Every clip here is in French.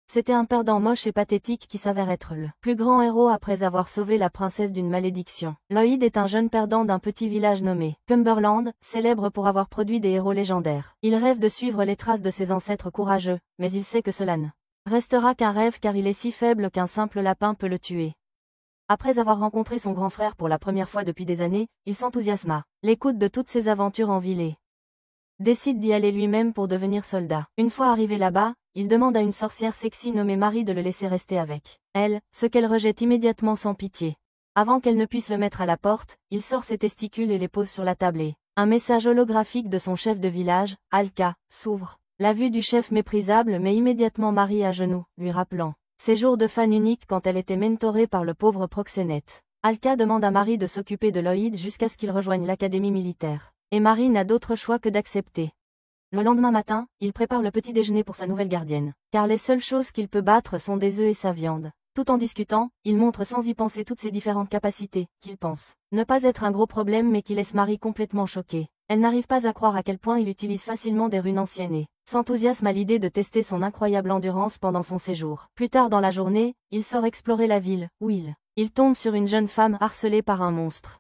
C'était un perdant moche et pathétique qui s'avère être le plus grand héros après avoir sauvé la princesse d'une malédiction. Lloyd est un jeune perdant d'un petit village nommé Cumberland, célèbre pour avoir produit des héros légendaires. Il rêve de suivre les traces de ses ancêtres courageux, mais il sait que cela ne restera qu'un rêve car il est si faible qu'un simple lapin peut le tuer. Après avoir rencontré son grand frère pour la première fois depuis des années, il s'enthousiasme à l'écoute de toutes ses aventures en ville et décide d'y aller lui-même pour devenir soldat. Une fois arrivé là-bas, il demande à une sorcière sexy nommée Marie de le laisser rester avec elle, ce qu'elle rejette immédiatement sans pitié. Avant qu'elle ne puisse le mettre à la porte, il sort ses testicules et les pose sur la table et un message holographique de son chef de village, Alka, s'ouvre. La vue du chef méprisable met immédiatement Marie à genoux, lui rappelant ses jours de fan unique quand elle était mentorée par le pauvre proxénète. Alka demande à Marie de s'occuper de Lloyd jusqu'à ce qu'il rejoigne l'académie militaire. Et Marie n'a d'autre choix que d'accepter. Le lendemain matin, il prépare le petit déjeuner pour sa nouvelle gardienne. Car les seules choses qu'il peut battre sont des œufs et sa viande. Tout en discutant, il montre sans y penser toutes ses différentes capacités, qu'il pense ne pas être un gros problème mais qui laisse Marie complètement choquée. Elle n'arrive pas à croire à quel point il utilise facilement des runes anciennes et s'enthousiasme à l'idée de tester son incroyable endurance pendant son séjour. Plus tard dans la journée, il sort explorer la ville, où il tombe sur une jeune femme harcelée par un monstre.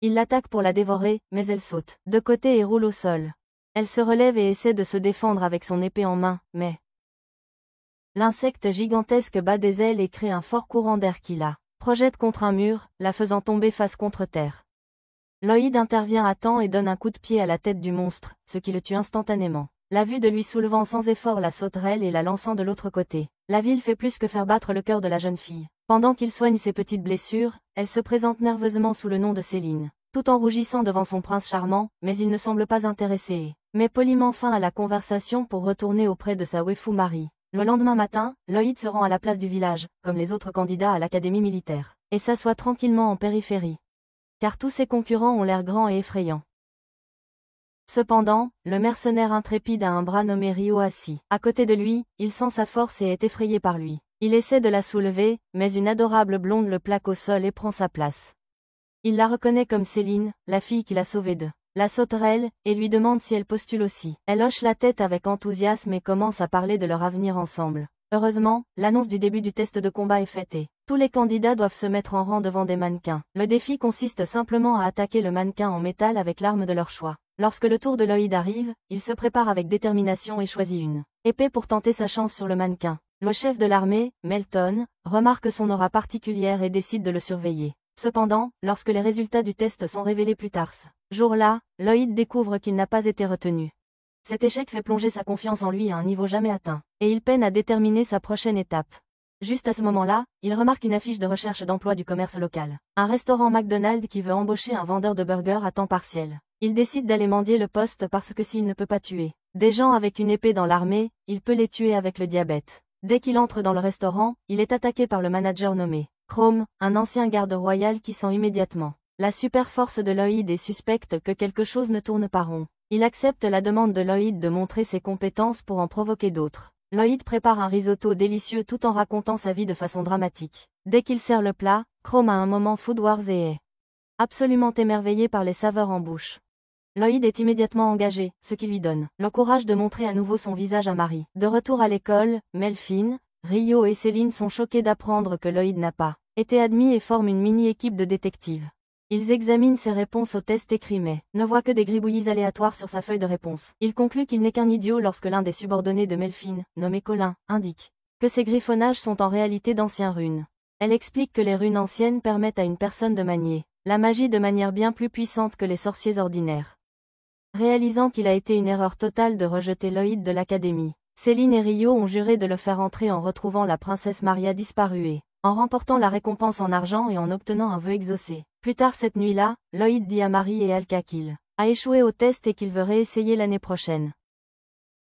Il l'attaque pour la dévorer, mais elle saute de côté et roule au sol. Elle se relève et essaie de se défendre avec son épée en main, mais l'insecte gigantesque bat des ailes et crée un fort courant d'air qui la projette contre un mur, la faisant tomber face contre terre. Lloyd intervient à temps et donne un coup de pied à la tête du monstre, ce qui le tue instantanément. La vue de lui soulevant sans effort la sauterelle et la lançant de l'autre côté. La ville fait plus que faire battre le cœur de la jeune fille. Pendant qu'il soigne ses petites blessures, elle se présente nerveusement sous le nom de Céline, tout en rougissant devant son prince charmant, mais il ne semble pas intéressé et met poliment fin à la conversation pour retourner auprès de sa waifu Marie. Le lendemain matin, Lloyd se rend à la place du village, comme les autres candidats à l'académie militaire, et s'assoit tranquillement en périphérie. Car tous ses concurrents ont l'air grands et effrayants. Cependant, le mercenaire intrépide a un bras nommé Rio assis. À côté de lui, il sent sa force et est effrayé par lui. Il essaie de la soulever, mais une adorable blonde le plaque au sol et prend sa place. Il la reconnaît comme Céline, la fille qui l'a sauvée de la sauterelle, et lui demande si elle postule aussi. Elle hoche la tête avec enthousiasme et commence à parler de leur avenir ensemble. Heureusement, l'annonce du début du test de combat est faite et tous les candidats doivent se mettre en rang devant des mannequins. Le défi consiste simplement à attaquer le mannequin en métal avec l'arme de leur choix. Lorsque le tour de Lloyd arrive, il se prépare avec détermination et choisit une épée pour tenter sa chance sur le mannequin. Le chef de l'armée, Melton, remarque son aura particulière et décide de le surveiller. Cependant, lorsque les résultats du test sont révélés plus tard ce jour-là, Lloyd découvre qu'il n'a pas été retenu. Cet échec fait plonger sa confiance en lui à un niveau jamais atteint, et il peine à déterminer sa prochaine étape. Juste à ce moment-là, il remarque une affiche de recherche d'emploi du commerce local. Un restaurant McDonald's qui veut embaucher un vendeur de burgers à temps partiel. Il décide d'aller mendier le poste parce que s'il ne peut pas tuer des gens avec une épée dans l'armée, il peut les tuer avec le diabète. Dès qu'il entre dans le restaurant, il est attaqué par le manager nommé Chrome, un ancien garde royal qui sent immédiatement la super force de Lloyd et suspecte que quelque chose ne tourne pas rond. Il accepte la demande de Lloyd de montrer ses compétences pour en provoquer d'autres. Lloyd prépare un risotto délicieux tout en racontant sa vie de façon dramatique. Dès qu'il sert le plat, Chrome a un moment Food Wars et est absolument émerveillé par les saveurs en bouche. Lloyd est immédiatement engagé, ce qui lui donne le courage de montrer à nouveau son visage à Marie. De retour à l'école, Melfin, Rio et Céline sont choqués d'apprendre que Lloyd n'a pas été admis et forment une mini-équipe de détectives. Ils examinent ses réponses au test écrit mais ne voient que des gribouillis aléatoires sur sa feuille de réponse. Il conclut qu'il n'est qu'un idiot lorsque l'un des subordonnés de Melfin, nommé Colin, indique que ces griffonnages sont en réalité d'anciens runes. Elle explique que les runes anciennes permettent à une personne de manier la magie de manière bien plus puissante que les sorciers ordinaires. Réalisant qu'il a été une erreur totale de rejeter Lloyd de l'académie, Céline et Rio ont juré de le faire entrer en retrouvant la princesse Maria disparue et en remportant la récompense en argent et en obtenant un vœu exaucé. Plus tard cette nuit-là, Lloyd dit à Marie et Alka qu'il a échoué au test et qu'il veut réessayer l'année prochaine.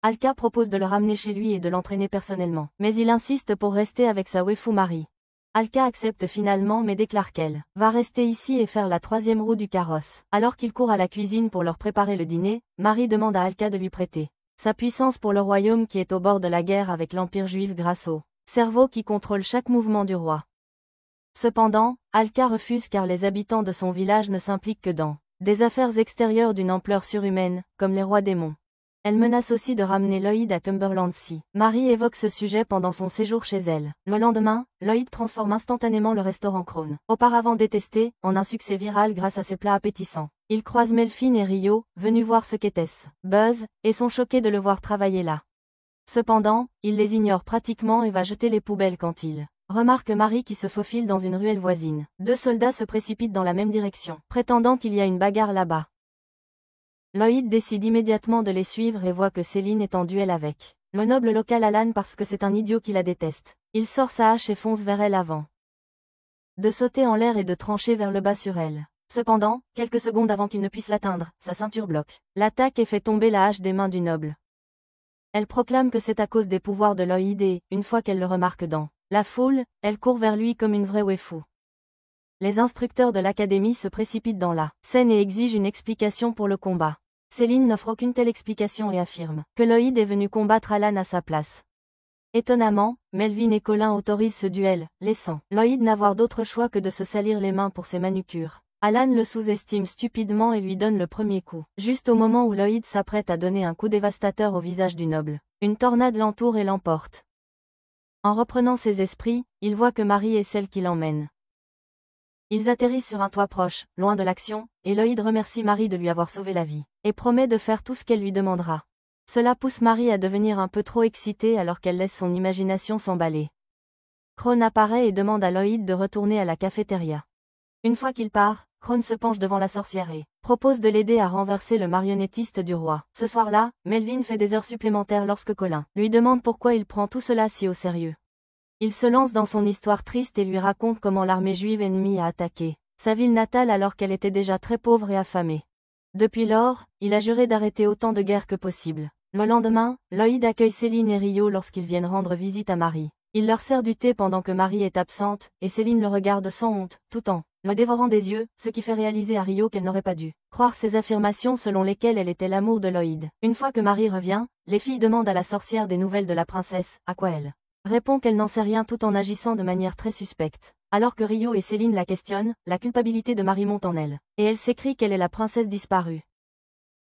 Alka propose de le ramener chez lui et de l'entraîner personnellement, mais il insiste pour rester avec sa waifu Marie. Alka accepte finalement mais déclare qu'elle va rester ici et faire la troisième roue du carrosse. Alors qu'il court à la cuisine pour leur préparer le dîner, Marie demande à Alka de lui prêter sa puissance pour le royaume qui est au bord de la guerre avec l'Empire juif grâce au cerveau qui contrôle chaque mouvement du roi. Cependant, Alka refuse car les habitants de son village ne s'impliquent que dans des affaires extérieures d'une ampleur surhumaine, comme les rois démons. Elle menace aussi de ramener Lloyd à Cumberland si Marie évoque ce sujet pendant son séjour chez elle. Le lendemain, Lloyd transforme instantanément le restaurant Crown, auparavant détesté, en un succès viral grâce à ses plats appétissants. Il croise Melvin et Rio, venus voir ce qu'était-ce Buzz, et sont choqués de le voir travailler là. Cependant, il les ignore pratiquement et va jeter les poubelles quand il remarque Marie qui se faufile dans une ruelle voisine. Deux soldats se précipitent dans la même direction, prétendant qu'il y a une bagarre là-bas. Lloyd décide immédiatement de les suivre et voit que Céline est en duel avec le noble local Alan parce que c'est un idiot qui la déteste. Il sort sa hache et fonce vers elle avant de sauter en l'air et de trancher vers le bas sur elle. Cependant, quelques secondes avant qu'il ne puisse l'atteindre, sa ceinture bloque l'attaque et fait tomber la hache des mains du noble. Elle proclame que c'est à cause des pouvoirs de Lloyd et, une fois qu'elle le remarque dans la foule, elle court vers lui comme une vraie waifu. Les instructeurs de l'académie se précipitent dans la scène et exigent une explication pour le combat. Céline n'offre aucune telle explication et affirme que Lloyd est venu combattre Alan à sa place. Étonnamment, Melvin et Colin autorisent ce duel, laissant Lloyd n'avoir d'autre choix que de se salir les mains pour ses manucures. Alan le sous-estime stupidement et lui donne le premier coup, juste au moment où Lloyd s'apprête à donner un coup dévastateur au visage du noble. Une tornade l'entoure et l'emporte. En reprenant ses esprits, il voit que Marie est celle qui l'emmène. Ils atterrissent sur un toit proche, loin de l'action, et Lloyd remercie Marie de lui avoir sauvé la vie, et promet de faire tout ce qu'elle lui demandera. Cela pousse Marie à devenir un peu trop excitée alors qu'elle laisse son imagination s'emballer. Crown apparaît et demande à Lloyd de retourner à la cafétéria. Une fois qu'il part, Crown se penche devant la sorcière et propose de l'aider à renverser le marionnettiste du roi. Ce soir-là, Melvin fait des heures supplémentaires lorsque Colin lui demande pourquoi il prend tout cela si au sérieux. Il se lance dans son histoire triste et lui raconte comment l'armée juive ennemie a attaqué sa ville natale alors qu'elle était déjà très pauvre et affamée. Depuis lors, il a juré d'arrêter autant de guerres que possible. Le lendemain, Lloyd accueille Céline et Rio lorsqu'ils viennent rendre visite à Marie. Il leur sert du thé pendant que Marie est absente, et Céline le regarde sans honte, tout en le dévorant des yeux, ce qui fait réaliser à Rio qu'elle n'aurait pas dû croire ses affirmations selon lesquelles elle était l'amour de Lloyd. Une fois que Marie revient, les filles demandent à la sorcière des nouvelles de la princesse, à quoi elle répond qu'elle n'en sait rien tout en agissant de manière très suspecte. Alors que Rio et Céline la questionnent, la culpabilité de Marie monte en elle, et elle s'écrie qu'elle est la princesse disparue.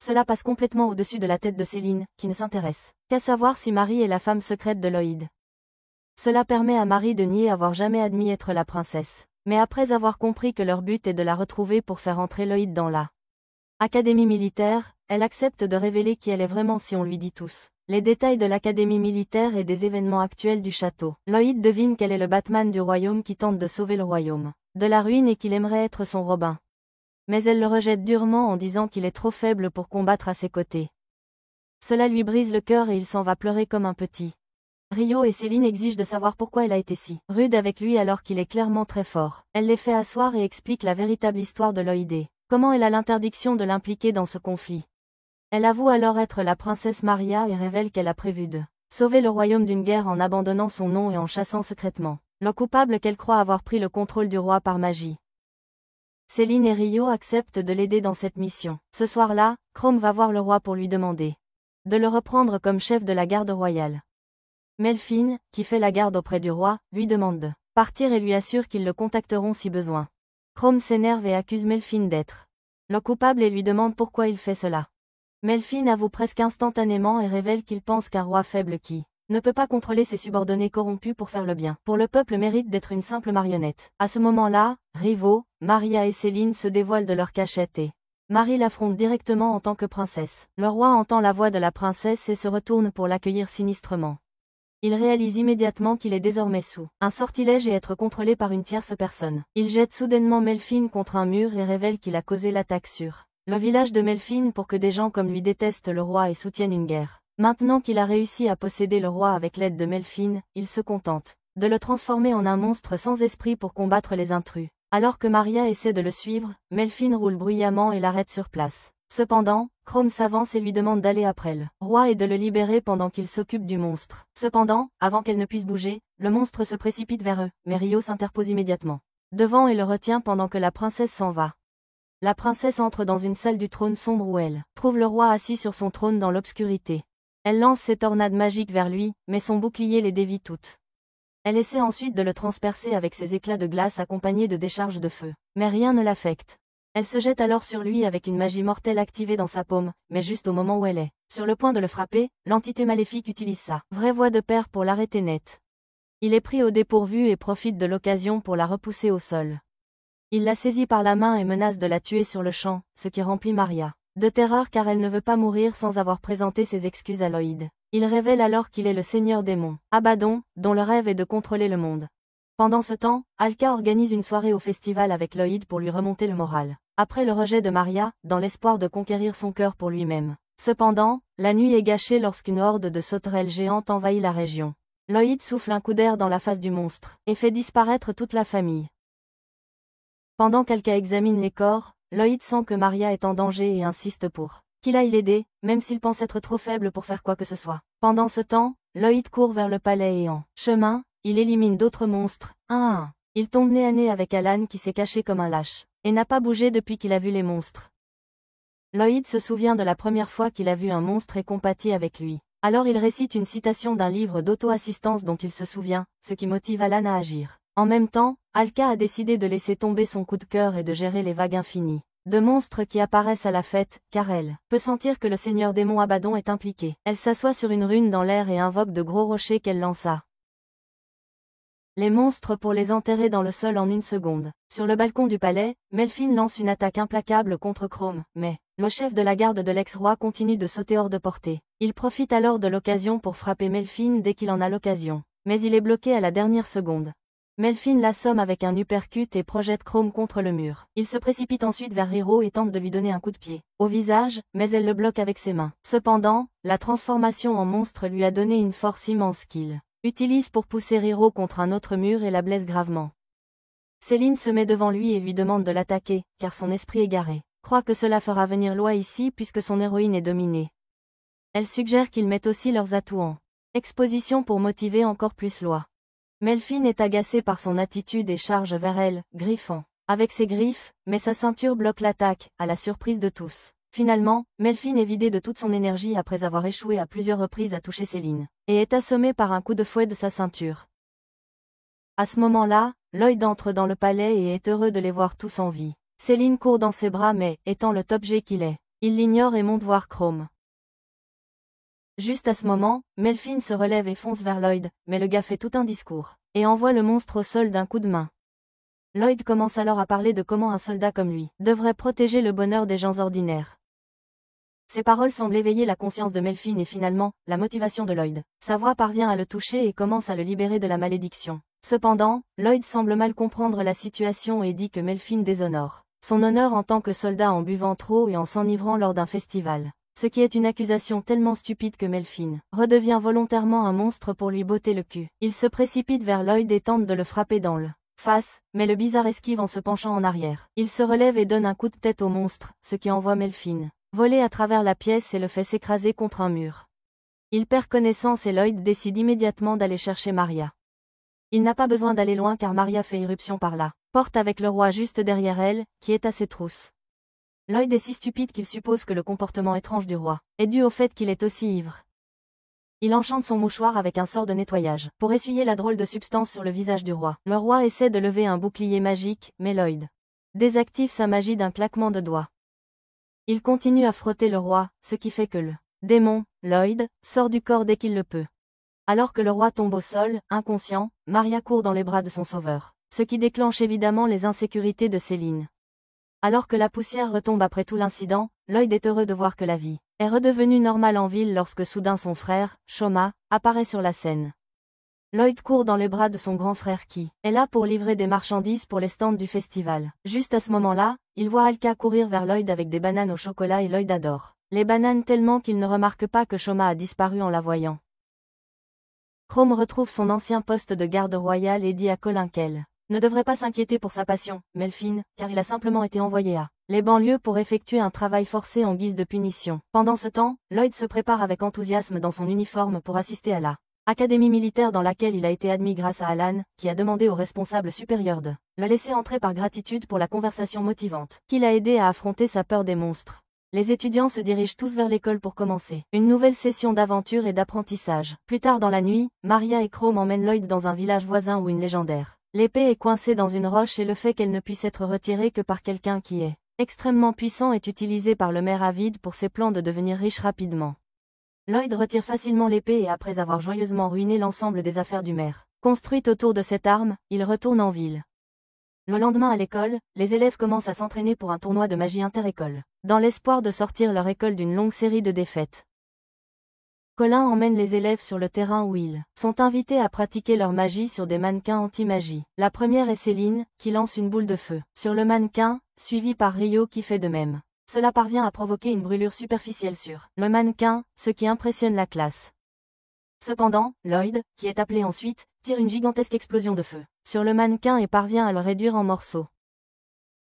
Cela passe complètement au-dessus de la tête de Céline, qui ne s'intéresse qu'à savoir si Marie est la femme secrète de Lloyd. Cela permet à Marie de nier avoir jamais admis être la princesse. Mais après avoir compris que leur but est de la retrouver pour faire entrer Lloyd dans la académie militaire, elle accepte de révéler qui elle est vraiment si on lui dit tous les détails de l'académie militaire et des événements actuels du château. Lloyd devine qu'elle est le Batman du royaume qui tente de sauver le royaume de la ruine et qu'il aimerait être son Robin. Mais elle le rejette durement en disant qu'il est trop faible pour combattre à ses côtés. Cela lui brise le cœur et il s'en va pleurer comme un petit. Rio et Céline exigent de savoir pourquoi elle a été si rude avec lui alors qu'il est clairement très fort. Elle les fait asseoir et explique la véritable histoire de Lloyd et comment elle a l'interdiction de l'impliquer dans ce conflit. Elle avoue alors être la princesse Maria et révèle qu'elle a prévu de sauver le royaume d'une guerre en abandonnant son nom et en chassant secrètement le coupable qu'elle croit avoir pris le contrôle du roi par magie. Céline et Rio acceptent de l'aider dans cette mission. Ce soir-là, Crown va voir le roi pour lui demander de le reprendre comme chef de la garde royale. Melvin, qui fait la garde auprès du roi, lui demande de partir et lui assure qu'ils le contacteront si besoin. Crown s'énerve et accuse Melvin d'être le coupable et lui demande pourquoi il fait cela. Melvin avoue presque instantanément et révèle qu'il pense qu'un roi faible qui ne peut pas contrôler ses subordonnés corrompus pour faire le bien pour le peuple mérite d'être une simple marionnette. À ce moment-là, Rio, Maria et Céline se dévoilent de leur cachette et Marie l'affronte directement en tant que princesse. Le roi entend la voix de la princesse et se retourne pour l'accueillir sinistrement. Il réalise immédiatement qu'il est désormais sous un sortilège et être contrôlé par une tierce personne. Il jette soudainement Melvin contre un mur et révèle qu'il a causé l'attaque sur le village de Melvin pour que des gens comme lui détestent le roi et soutiennent une guerre. Maintenant qu'il a réussi à posséder le roi avec l'aide de Melvin, il se contente de le transformer en un monstre sans esprit pour combattre les intrus. Alors que Maria essaie de le suivre, Melvin roule bruyamment et l'arrête sur place. Cependant, Crown s'avance et lui demande d'aller après le roi et de le libérer pendant qu'il s'occupe du monstre. Cependant, avant qu'elle ne puisse bouger, le monstre se précipite vers eux, mais Rio s'impose immédiatement devant et le retient pendant que la princesse s'en va. La princesse entre dans une salle du trône sombre où elle trouve le roi assis sur son trône dans l'obscurité. Elle lance ses tornades magiques vers lui, mais son bouclier les dévie toutes. Elle essaie ensuite de le transpercer avec ses éclats de glace accompagnés de décharges de feu. Mais rien ne l'affecte. Elle se jette alors sur lui avec une magie mortelle activée dans sa paume, mais juste au moment où elle est sur le point de le frapper, l'entité maléfique utilise sa vraie voix de père pour l'arrêter net. Il est pris au dépourvu et profite de l'occasion pour la repousser au sol. Il la saisit par la main et menace de la tuer sur le champ, ce qui remplit Maria de terreur car elle ne veut pas mourir sans avoir présenté ses excuses à Lloyd. Il révèle alors qu'il est le seigneur démon, Abaddon, dont le rêve est de contrôler le monde. Pendant ce temps, Alka organise une soirée au festival avec Lloyd pour lui remonter le moral. Après le rejet de Maria, dans l'espoir de conquérir son cœur pour lui-même. Cependant, la nuit est gâchée lorsqu'une horde de sauterelles géantes envahit la région. Lloyd souffle un coup d'air dans la face du monstre, et fait disparaître toute la famille. Pendant qu'Alka examine les corps, Lloyd sent que Maria est en danger et insiste pour qu'il aille l'aider, même s'il pense être trop faible pour faire quoi que ce soit. Pendant ce temps, Lloyd court vers le palais et en chemin, il élimine d'autres monstres, un à un. Il tombe nez à nez avec Alan qui s'est caché comme un lâche, et n'a pas bougé depuis qu'il a vu les monstres. Lloyd se souvient de la première fois qu'il a vu un monstre et compatit avec lui. Alors il récite une citation d'un livre d'auto-assistance dont il se souvient, ce qui motive Alan à agir. En même temps, Alka a décidé de laisser tomber son coup de cœur et de gérer les vagues infinies de monstres qui apparaissent à la fête, car elle peut sentir que le seigneur démon Abaddon est impliqué. Elle s'assoit sur une rune dans l'air et invoque de gros rochers qu'elle lança. Les monstres pour les enterrer dans le sol en une seconde. Sur le balcon du palais, Melfin lance une attaque implacable contre Chrome, mais le chef de la garde de l'ex-roi continue de sauter hors de portée. Il profite alors de l'occasion pour frapper Melfin dès qu'il en a l'occasion. Mais il est bloqué à la dernière seconde. Melfin l'assomme avec un uppercut et projette Chrome contre le mur. Il se précipite ensuite vers Hiro et tente de lui donner un coup de pied au visage, mais elle le bloque avec ses mains. Cependant, la transformation en monstre lui a donné une force immense qu'il utilise pour pousser Hiro contre un autre mur et la blesse gravement. Céline se met devant lui et lui demande de l'attaquer, car son esprit égaré croit que cela fera venir Loi ici puisque son héroïne est dominée. Elle suggère qu'ils mettent aussi leurs atouts en exposition pour motiver encore plus Loi. Melfin est agacé par son attitude et charge vers elle, griffant avec ses griffes, mais sa ceinture bloque l'attaque, à la surprise de tous. Finalement, Melfin est vidé de toute son énergie après avoir échoué à plusieurs reprises à toucher Céline, et est assommé par un coup de fouet de sa ceinture. À ce moment-là, Lloyd entre dans le palais et est heureux de les voir tous en vie. Céline court dans ses bras mais, étant le top G qu'il est, il l'ignore et monte voir Chrome. Juste à ce moment, Melfin se relève et fonce vers Lloyd, mais le gars fait tout un discours, et envoie le monstre au sol d'un coup de main. Lloyd commence alors à parler de comment un soldat comme lui devrait protéger le bonheur des gens ordinaires. Ces paroles semblent éveiller la conscience de Melfin et finalement, la motivation de Lloyd. Sa voix parvient à le toucher et commence à le libérer de la malédiction. Cependant, Lloyd semble mal comprendre la situation et dit que Melfin déshonore son honneur en tant que soldat en buvant trop et en s'enivrant lors d'un festival. Ce qui est une accusation tellement stupide que Melfin redevient volontairement un monstre pour lui botter le cul. Il se précipite vers Lloyd et tente de le frapper dans le face, mais le bizarre esquive en se penchant en arrière. Il se relève et donne un coup de tête au monstre, ce qui envoie Melfin voler à travers la pièce et le fait s'écraser contre un mur. Il perd connaissance et Lloyd décide immédiatement d'aller chercher Maria. Il n'a pas besoin d'aller loin car Maria fait irruption par la porte avec le roi juste derrière elle, qui est à ses trousses. Lloyd est si stupide qu'il suppose que le comportement étrange du roi est dû au fait qu'il est aussi ivre. Il enchante son mouchoir avec un sort de nettoyage pour essuyer la drôle de substance sur le visage du roi. Le roi essaie de lever un bouclier magique, mais Lloyd désactive sa magie d'un claquement de doigts. Il continue à frotter le roi, ce qui fait que le démon, Lloyd, sort du corps dès qu'il le peut. Alors que le roi tombe au sol, inconscient, Maria court dans les bras de son sauveur, ce qui déclenche évidemment les insécurités de Céline. Alors que la poussière retombe après tout l'incident, Lloyd est heureux de voir que la vie est redevenue normale en ville lorsque soudain son frère, Shoma, apparaît sur la scène. Lloyd court dans les bras de son grand frère qui est là pour livrer des marchandises pour les stands du festival. Juste à ce moment-là, il voit Alka courir vers Lloyd avec des bananes au chocolat et Lloyd adore les bananes tellement qu'il ne remarque pas que Shoma a disparu en la voyant. Chrome retrouve son ancien poste de garde royale et dit à Colin qu'elle ne devrait pas s'inquiéter pour sa passion, Melfin, car il a simplement été envoyé à les banlieues pour effectuer un travail forcé en guise de punition. Pendant ce temps, Lloyd se prépare avec enthousiasme dans son uniforme pour assister à la académie militaire dans laquelle il a été admis grâce à Alan, qui a demandé au responsable supérieur de le laisser entrer par gratitude pour la conversation motivante, qui l'a aidé à affronter sa peur des monstres. Les étudiants se dirigent tous vers l'école pour commencer une nouvelle session d'aventure et d'apprentissage. Plus tard dans la nuit, Maria et Chrome emmènent Lloyd dans un village voisin où une légendaire l'épée est coincée dans une roche et le fait qu'elle ne puisse être retirée que par quelqu'un qui est extrêmement puissant est utilisé par le maire avide pour ses plans de devenir riche rapidement. Lloyd retire facilement l'épée et après avoir joyeusement ruiné l'ensemble des affaires du maire, construites autour de cette arme, il retourne en ville. Le lendemain à l'école, les élèves commencent à s'entraîner pour un tournoi de magie inter-école, dans l'espoir de sortir leur école d'une longue série de défaites. Colin emmène les élèves sur le terrain où ils sont invités à pratiquer leur magie sur des mannequins anti-magie. La première est Céline, qui lance une boule de feu sur le mannequin, suivie par Rio qui fait de même. Cela parvient à provoquer une brûlure superficielle sur le mannequin, ce qui impressionne la classe. Cependant, Lloyd, qui est appelé ensuite, tire une gigantesque explosion de feu sur le mannequin et parvient à le réduire en morceaux.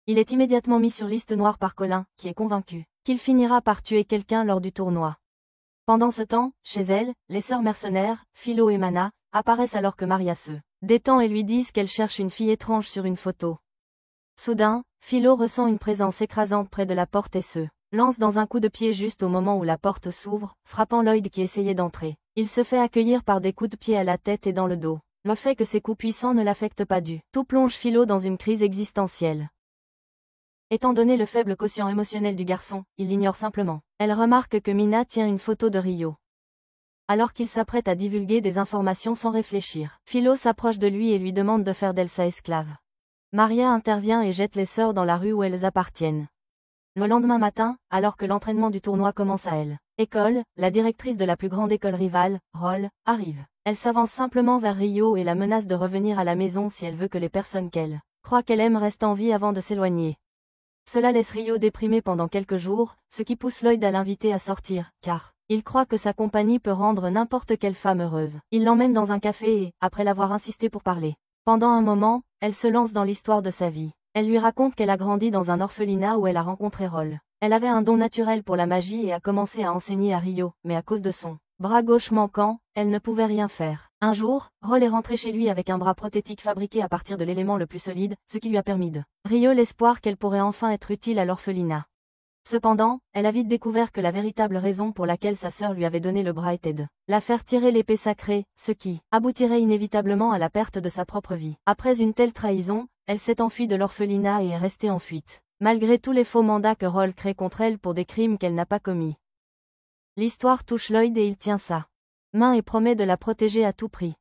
Il est immédiatement mis sur liste noire par Colin, qui est convaincu qu'il finira par tuer quelqu'un lors du tournoi. Pendant ce temps, chez elle, les sœurs mercenaires, Philo et Mana, apparaissent alors que Maria se détend et lui disent qu'elle cherche une fille étrange sur une photo. Soudain, Philo ressent une présence écrasante près de la porte et se lance dans un coup de pied juste au moment où la porte s'ouvre, frappant Lloyd qui essayait d'entrer. Il se fait accueillir par des coups de pied à la tête et dans le dos. Le fait que ces coups puissants ne l'affectent pas du tout plonge Philo dans une crise existentielle. Étant donné le faible quotient émotionnel du garçon, il l'ignore simplement. Elle remarque que Mina tient une photo de Rio. Alors qu'il s'apprête à divulguer des informations sans réfléchir, Philo s'approche de lui et lui demande de faire d'elle sa esclave. Maria intervient et jette les sœurs dans la rue où elles appartiennent. Le lendemain matin, alors que l'entraînement du tournoi commence à l'école, la directrice de la plus grande école rivale, Roll, arrive. Elle s'avance simplement vers Rio et la menace de revenir à la maison si elle veut que les personnes qu'elle croit qu'elle aime restent en vie avant de s'éloigner. Cela laisse Rio déprimé pendant quelques jours, ce qui pousse Lloyd à l'inviter à sortir, car il croit que sa compagnie peut rendre n'importe quelle femme heureuse. Il l'emmène dans un café et, après l'avoir insisté pour parler, pendant un moment, elle se lance dans l'histoire de sa vie. Elle lui raconte qu'elle a grandi dans un orphelinat où elle a rencontré Roll. Elle avait un don naturel pour la magie et a commencé à enseigner à Rio, mais à cause de son bras gauche manquant, elle ne pouvait rien faire. Un jour, Roll est rentré chez lui avec un bras prothétique fabriqué à partir de l'élément le plus solide, ce qui lui a permis de Rio l'espoir qu'elle pourrait enfin être utile à l'orphelinat. Cependant, elle a vite découvert que la véritable raison pour laquelle sa sœur lui avait donné le bras était de la faire tirer l'épée sacrée, ce qui aboutirait inévitablement à la perte de sa propre vie. Après une telle trahison, elle s'est enfuie de l'orphelinat et est restée en fuite, malgré tous les faux mandats que Roll crée contre elle pour des crimes qu'elle n'a pas commis. L'histoire touche Lloyd et il tient sa main et promet de la protéger à tout prix.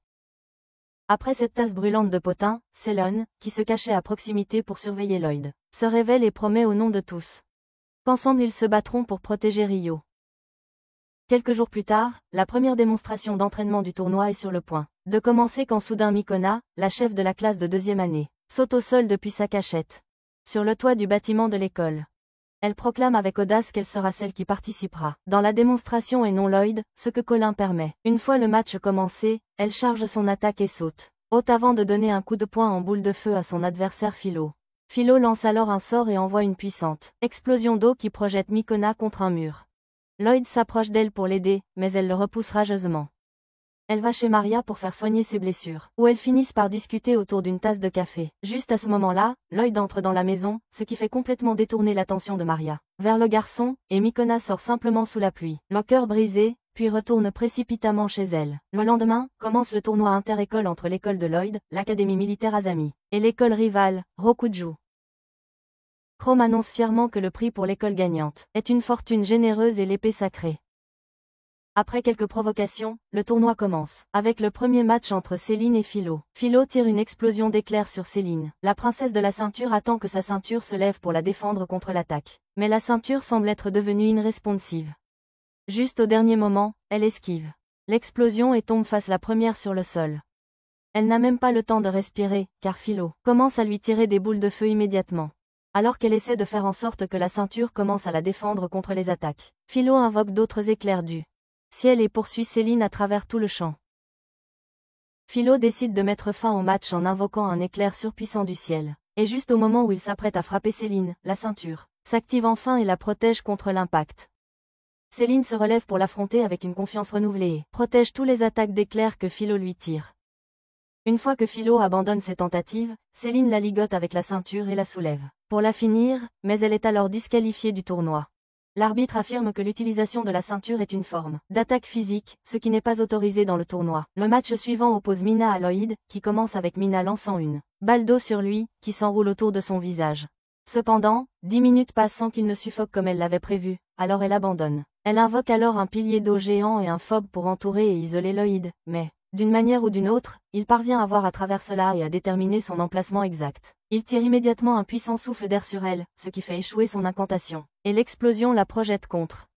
Après cette tasse brûlante de potin, Célone, qui se cachait à proximité pour surveiller Lloyd, se révèle et promet au nom de tous qu'ensemble ils se battront pour protéger Rio. Quelques jours plus tard, la première démonstration d'entraînement du tournoi est sur le point de commencer quand soudain Mikona, la chef de la classe de deuxième année, saute au sol depuis sa cachette, sur le toit du bâtiment de l'école. Elle proclame avec audace qu'elle sera celle qui participera dans la démonstration et non Lloyd, ce que Colin permet. Une fois le match commencé, elle charge son attaque et saute haute avant de donner un coup de poing en boule de feu à son adversaire Philo. Philo lance alors un sort et envoie une puissante explosion d'eau qui projette Mikona contre un mur. Lloyd s'approche d'elle pour l'aider, mais elle le repousse rageusement. Elle va chez Maria pour faire soigner ses blessures, où elles finissent par discuter autour d'une tasse de café. Juste à ce moment-là, Lloyd entre dans la maison, ce qui fait complètement détourner l'attention de Maria vers le garçon, et Mikona sort simplement sous la pluie, le cœur brisé, puis retourne précipitamment chez elle. Le lendemain, commence le tournoi inter-école entre l'école de Lloyd, l'académie militaire Azami, et l'école rivale, Rokuju. Chrome annonce fièrement que le prix pour l'école gagnante est une fortune généreuse et l'épée sacrée. Après quelques provocations, le tournoi commence, avec le premier match entre Céline et Philo. Philo tire une explosion d'éclairs sur Céline. La princesse de la ceinture attend que sa ceinture se lève pour la défendre contre l'attaque. Mais la ceinture semble être devenue irresponsive. Juste au dernier moment, elle esquive l'explosion et tombe face la première sur le sol. Elle n'a même pas le temps de respirer, car Philo commence à lui tirer des boules de feu immédiatement. Alors qu'elle essaie de faire en sorte que la ceinture commence à la défendre contre les attaques, Philo invoque d'autres éclairs du ciel et poursuit Céline à travers tout le champ. Philo décide de mettre fin au match en invoquant un éclair surpuissant du ciel. Et juste au moment où il s'apprête à frapper Céline, la ceinture s'active enfin et la protège contre l'impact. Céline se relève pour l'affronter avec une confiance renouvelée et protège tous les attaques d'éclairs que Philo lui tire. Une fois que Philo abandonne ses tentatives, Céline la ligote avec la ceinture et la soulève pour la finir, mais elle est alors disqualifiée du tournoi. L'arbitre affirme que l'utilisation de la ceinture est une forme d'attaque physique, ce qui n'est pas autorisé dans le tournoi. Le match suivant oppose Mina à Lloyd, qui commence avec Mina lançant une balle d'eau sur lui, qui s'enroule autour de son visage. Cependant, 10 minutes passent sans qu'il ne suffoque comme elle l'avait prévu, alors elle abandonne. Elle invoque alors un pilier d'eau géant et un phobe pour entourer et isoler Lloyd, mais, d'une manière ou d'une autre, il parvient à voir à travers cela et à déterminer son emplacement exact. Il tire immédiatement un puissant souffle d'air sur elle, ce qui fait échouer son incantation, et l'explosion la projette contre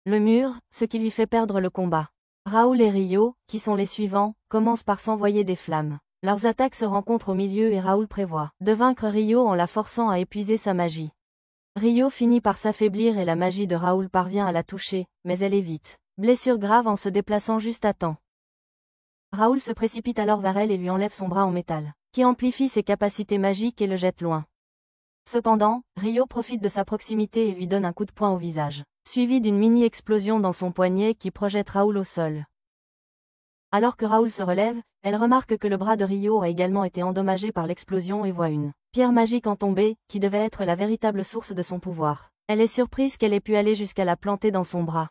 le mur, ce qui lui fait perdre le combat. Raoul et Rio, qui sont les suivants, commencent par s'envoyer des flammes. Leurs attaques se rencontrent au milieu et Raoul prévoit de vaincre Rio en la forçant à épuiser sa magie. Rio finit par s'affaiblir et la magie de Raoul parvient à la toucher, mais elle évite blessure grave en se déplaçant juste à temps. Raoul se précipite alors vers elle et lui enlève son bras en métal, qui amplifie ses capacités magiques et le jette loin. Cependant, Rio profite de sa proximité et lui donne un coup de poing au visage, suivi d'une mini-explosion dans son poignet qui projette Raoul au sol. Alors que Raoul se relève, elle remarque que le bras de Rio a également été endommagé par l'explosion et voit une pierre magique en tombée, qui devait être la véritable source de son pouvoir. Elle est surprise qu'elle ait pu aller jusqu'à la planter dans son bras.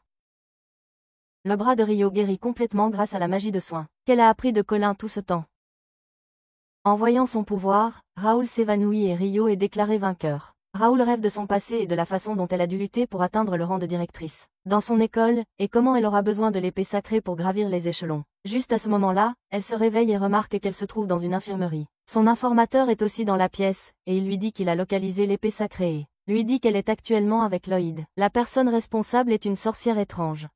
Le bras de Rio guérit complètement grâce à la magie de soin qu'elle a appris de Colin tout ce temps. En voyant son pouvoir, Raoul s'évanouit et Rio est déclaré vainqueur. Raoul rêve de son passé et de la façon dont elle a dû lutter pour atteindre le rang de directrice dans son école, et comment elle aura besoin de l'épée sacrée pour gravir les échelons. Juste à ce moment-là, elle se réveille et remarque qu'elle se trouve dans une infirmerie. Son informateur est aussi dans la pièce, et il lui dit qu'il a localisé l'épée sacrée et lui dit qu'elle est actuellement avec Lloyd. La personne responsable est une sorcière étrange.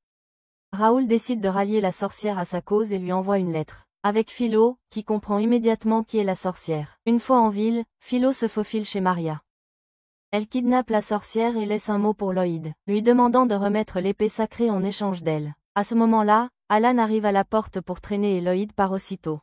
Raoul décide de rallier la sorcière à sa cause et lui envoie une lettre avec Philo, qui comprend immédiatement qui est la sorcière. Une fois en ville, Philo se faufile chez Maria. Elle kidnappe la sorcière et laisse un mot pour Lloyd, lui demandant de remettre l'épée sacrée en échange d'elle. À ce moment-là, Alan arrive à la porte pour traîner et Lloyd part aussitôt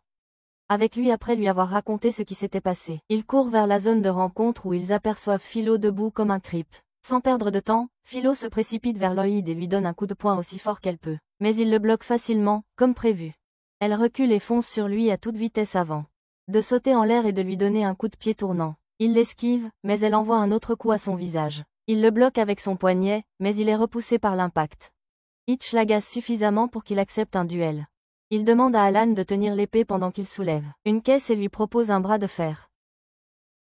avec lui après lui avoir raconté ce qui s'était passé. Ils courent vers la zone de rencontre où ils aperçoivent Philo debout comme un creep. Sans perdre de temps, Philo se précipite vers Lloyd et lui donne un coup de poing aussi fort qu'elle peut. Mais il le bloque facilement, comme prévu. Elle recule et fonce sur lui à toute vitesse avant de sauter en l'air et de lui donner un coup de pied tournant. Il l'esquive, mais elle envoie un autre coup à son visage. Il le bloque avec son poignet, mais il est repoussé par l'impact. Hitch l'agace suffisamment pour qu'il accepte un duel. Il demande à Alan de tenir l'épée pendant qu'il soulève une caisse et lui propose un bras de fer.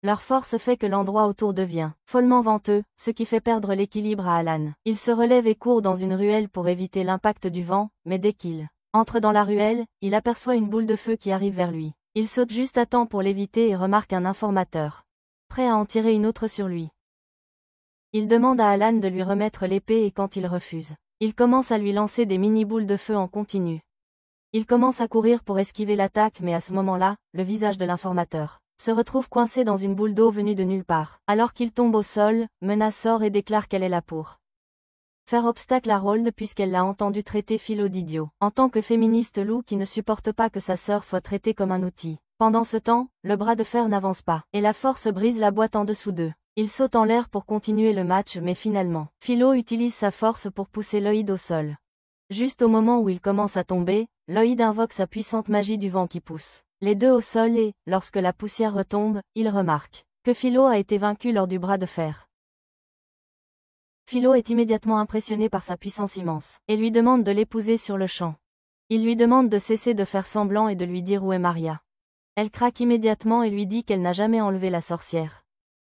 Leur force fait que l'endroit autour devient follement venteux, ce qui fait perdre l'équilibre à Alan. Il se relève et court dans une ruelle pour éviter l'impact du vent, mais dès qu'il entre dans la ruelle, il aperçoit une boule de feu qui arrive vers lui. Il saute juste à temps pour l'éviter et remarque un informateur, prêt à en tirer une autre sur lui. Il demande à Alan de lui remettre l'épée et quand il refuse, il commence à lui lancer des mini-boules de feu en continu. Il commence à courir pour esquiver l'attaque mais à ce moment-là, le visage de l'informateur se retrouve coincé dans une boule d'eau venue de nulle part. Alors qu'il tombe au sol, Mena sort et déclare qu'elle est là pour faire obstacle à Rold puisqu'elle l'a entendu traiter Philo d'idiot. En tant que féministe Lou qui ne supporte pas que sa sœur soit traitée comme un outil. Pendant ce temps, le bras de fer n'avance pas, et la force brise la boîte en dessous d'eux. Il saute en l'air pour continuer le match mais finalement, Philo utilise sa force pour pousser Lloyd au sol. Juste au moment où il commence à tomber, Lloyd invoque sa puissante magie du vent qui pousse les deux au sol et, lorsque la poussière retombe, il remarque que Philo a été vaincu lors du bras de fer. Philo est immédiatement impressionné par sa puissance immense, et lui demande de l'épouser sur le champ. Il lui demande de cesser de faire semblant et de lui dire où est Maria. Elle craque immédiatement et lui dit qu'elle n'a jamais enlevé la sorcière.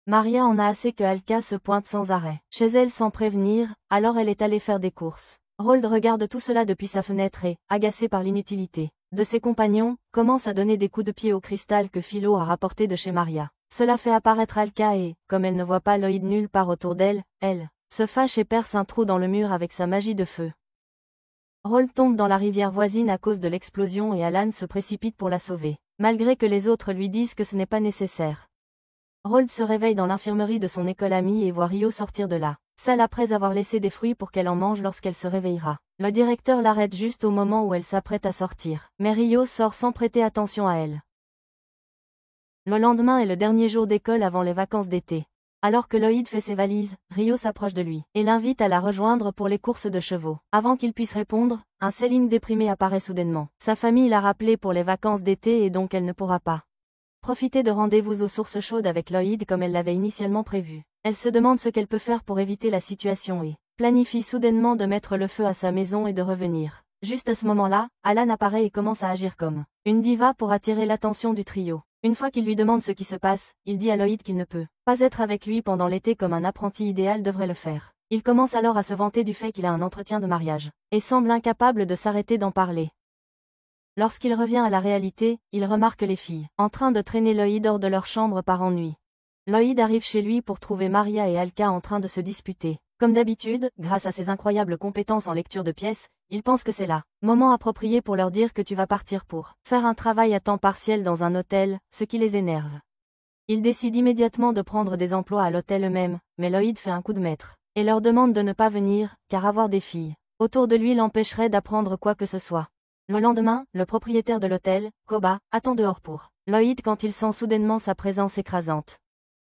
Maria en a assez que Alka se pointe sans arrêt chez elle sans prévenir, alors elle est allée faire des courses. Rold regarde tout cela depuis sa fenêtre et, agacé par l'inutilité de ses compagnons, commence à donner des coups de pied au cristal que Philo a rapporté de chez Maria. Cela fait apparaître Alka et, comme elle ne voit pas Lloyd nulle part autour d'elle, elle se fâche et perce un trou dans le mur avec sa magie de feu. Rold tombe dans la rivière voisine à cause de l'explosion et Alan se précipite pour la sauver, malgré que les autres lui disent que ce n'est pas nécessaire. Rold se réveille dans l'infirmerie de son école amie et voit Rio sortir de la salle après avoir laissé des fruits pour qu'elle en mange lorsqu'elle se réveillera. Le directeur l'arrête juste au moment où elle s'apprête à sortir, mais Rio sort sans prêter attention à elle. Le lendemain est le dernier jour d'école avant les vacances d'été. Alors que Lloyd fait ses valises, Rio s'approche de lui et l'invite à la rejoindre pour les courses de chevaux. Avant qu'il puisse répondre, un Céline déprimé apparaît soudainement. Sa famille l'a rappelé pour les vacances d'été et donc elle ne pourra pas profiter de rendez-vous aux sources chaudes avec Lloyd comme elle l'avait initialement prévu. Elle se demande ce qu'elle peut faire pour éviter la situation et planifie soudainement de mettre le feu à sa maison et de revenir. Juste à ce moment-là, Alan apparaît et commence à agir comme une diva pour attirer l'attention du trio. Une fois qu'il lui demande ce qui se passe, il dit à Lloyd qu'il ne peut pas être avec lui pendant l'été comme un apprenti idéal devrait le faire. Il commence alors à se vanter du fait qu'il a un entretien de mariage, et semble incapable de s'arrêter d'en parler. Lorsqu'il revient à la réalité, il remarque les filles en train de traîner Lloyd hors de leur chambre par ennui. Lloyd arrive chez lui pour trouver Maria et Alka en train de se disputer. Comme d'habitude, grâce à ses incroyables compétences en lecture de pièces, il pense que c'est là moment approprié pour leur dire que tu vas partir pour faire un travail à temps partiel dans un hôtel, ce qui les énerve. Il décide immédiatement de prendre des emplois à l'hôtel eux-mêmes, mais Lloyd fait un coup de maître et leur demande de ne pas venir, car avoir des filles autour de lui l'empêcherait d'apprendre quoi que ce soit. Le lendemain, le propriétaire de l'hôtel, Koba, attend dehors pour Lloyd quand il sent soudainement sa présence écrasante.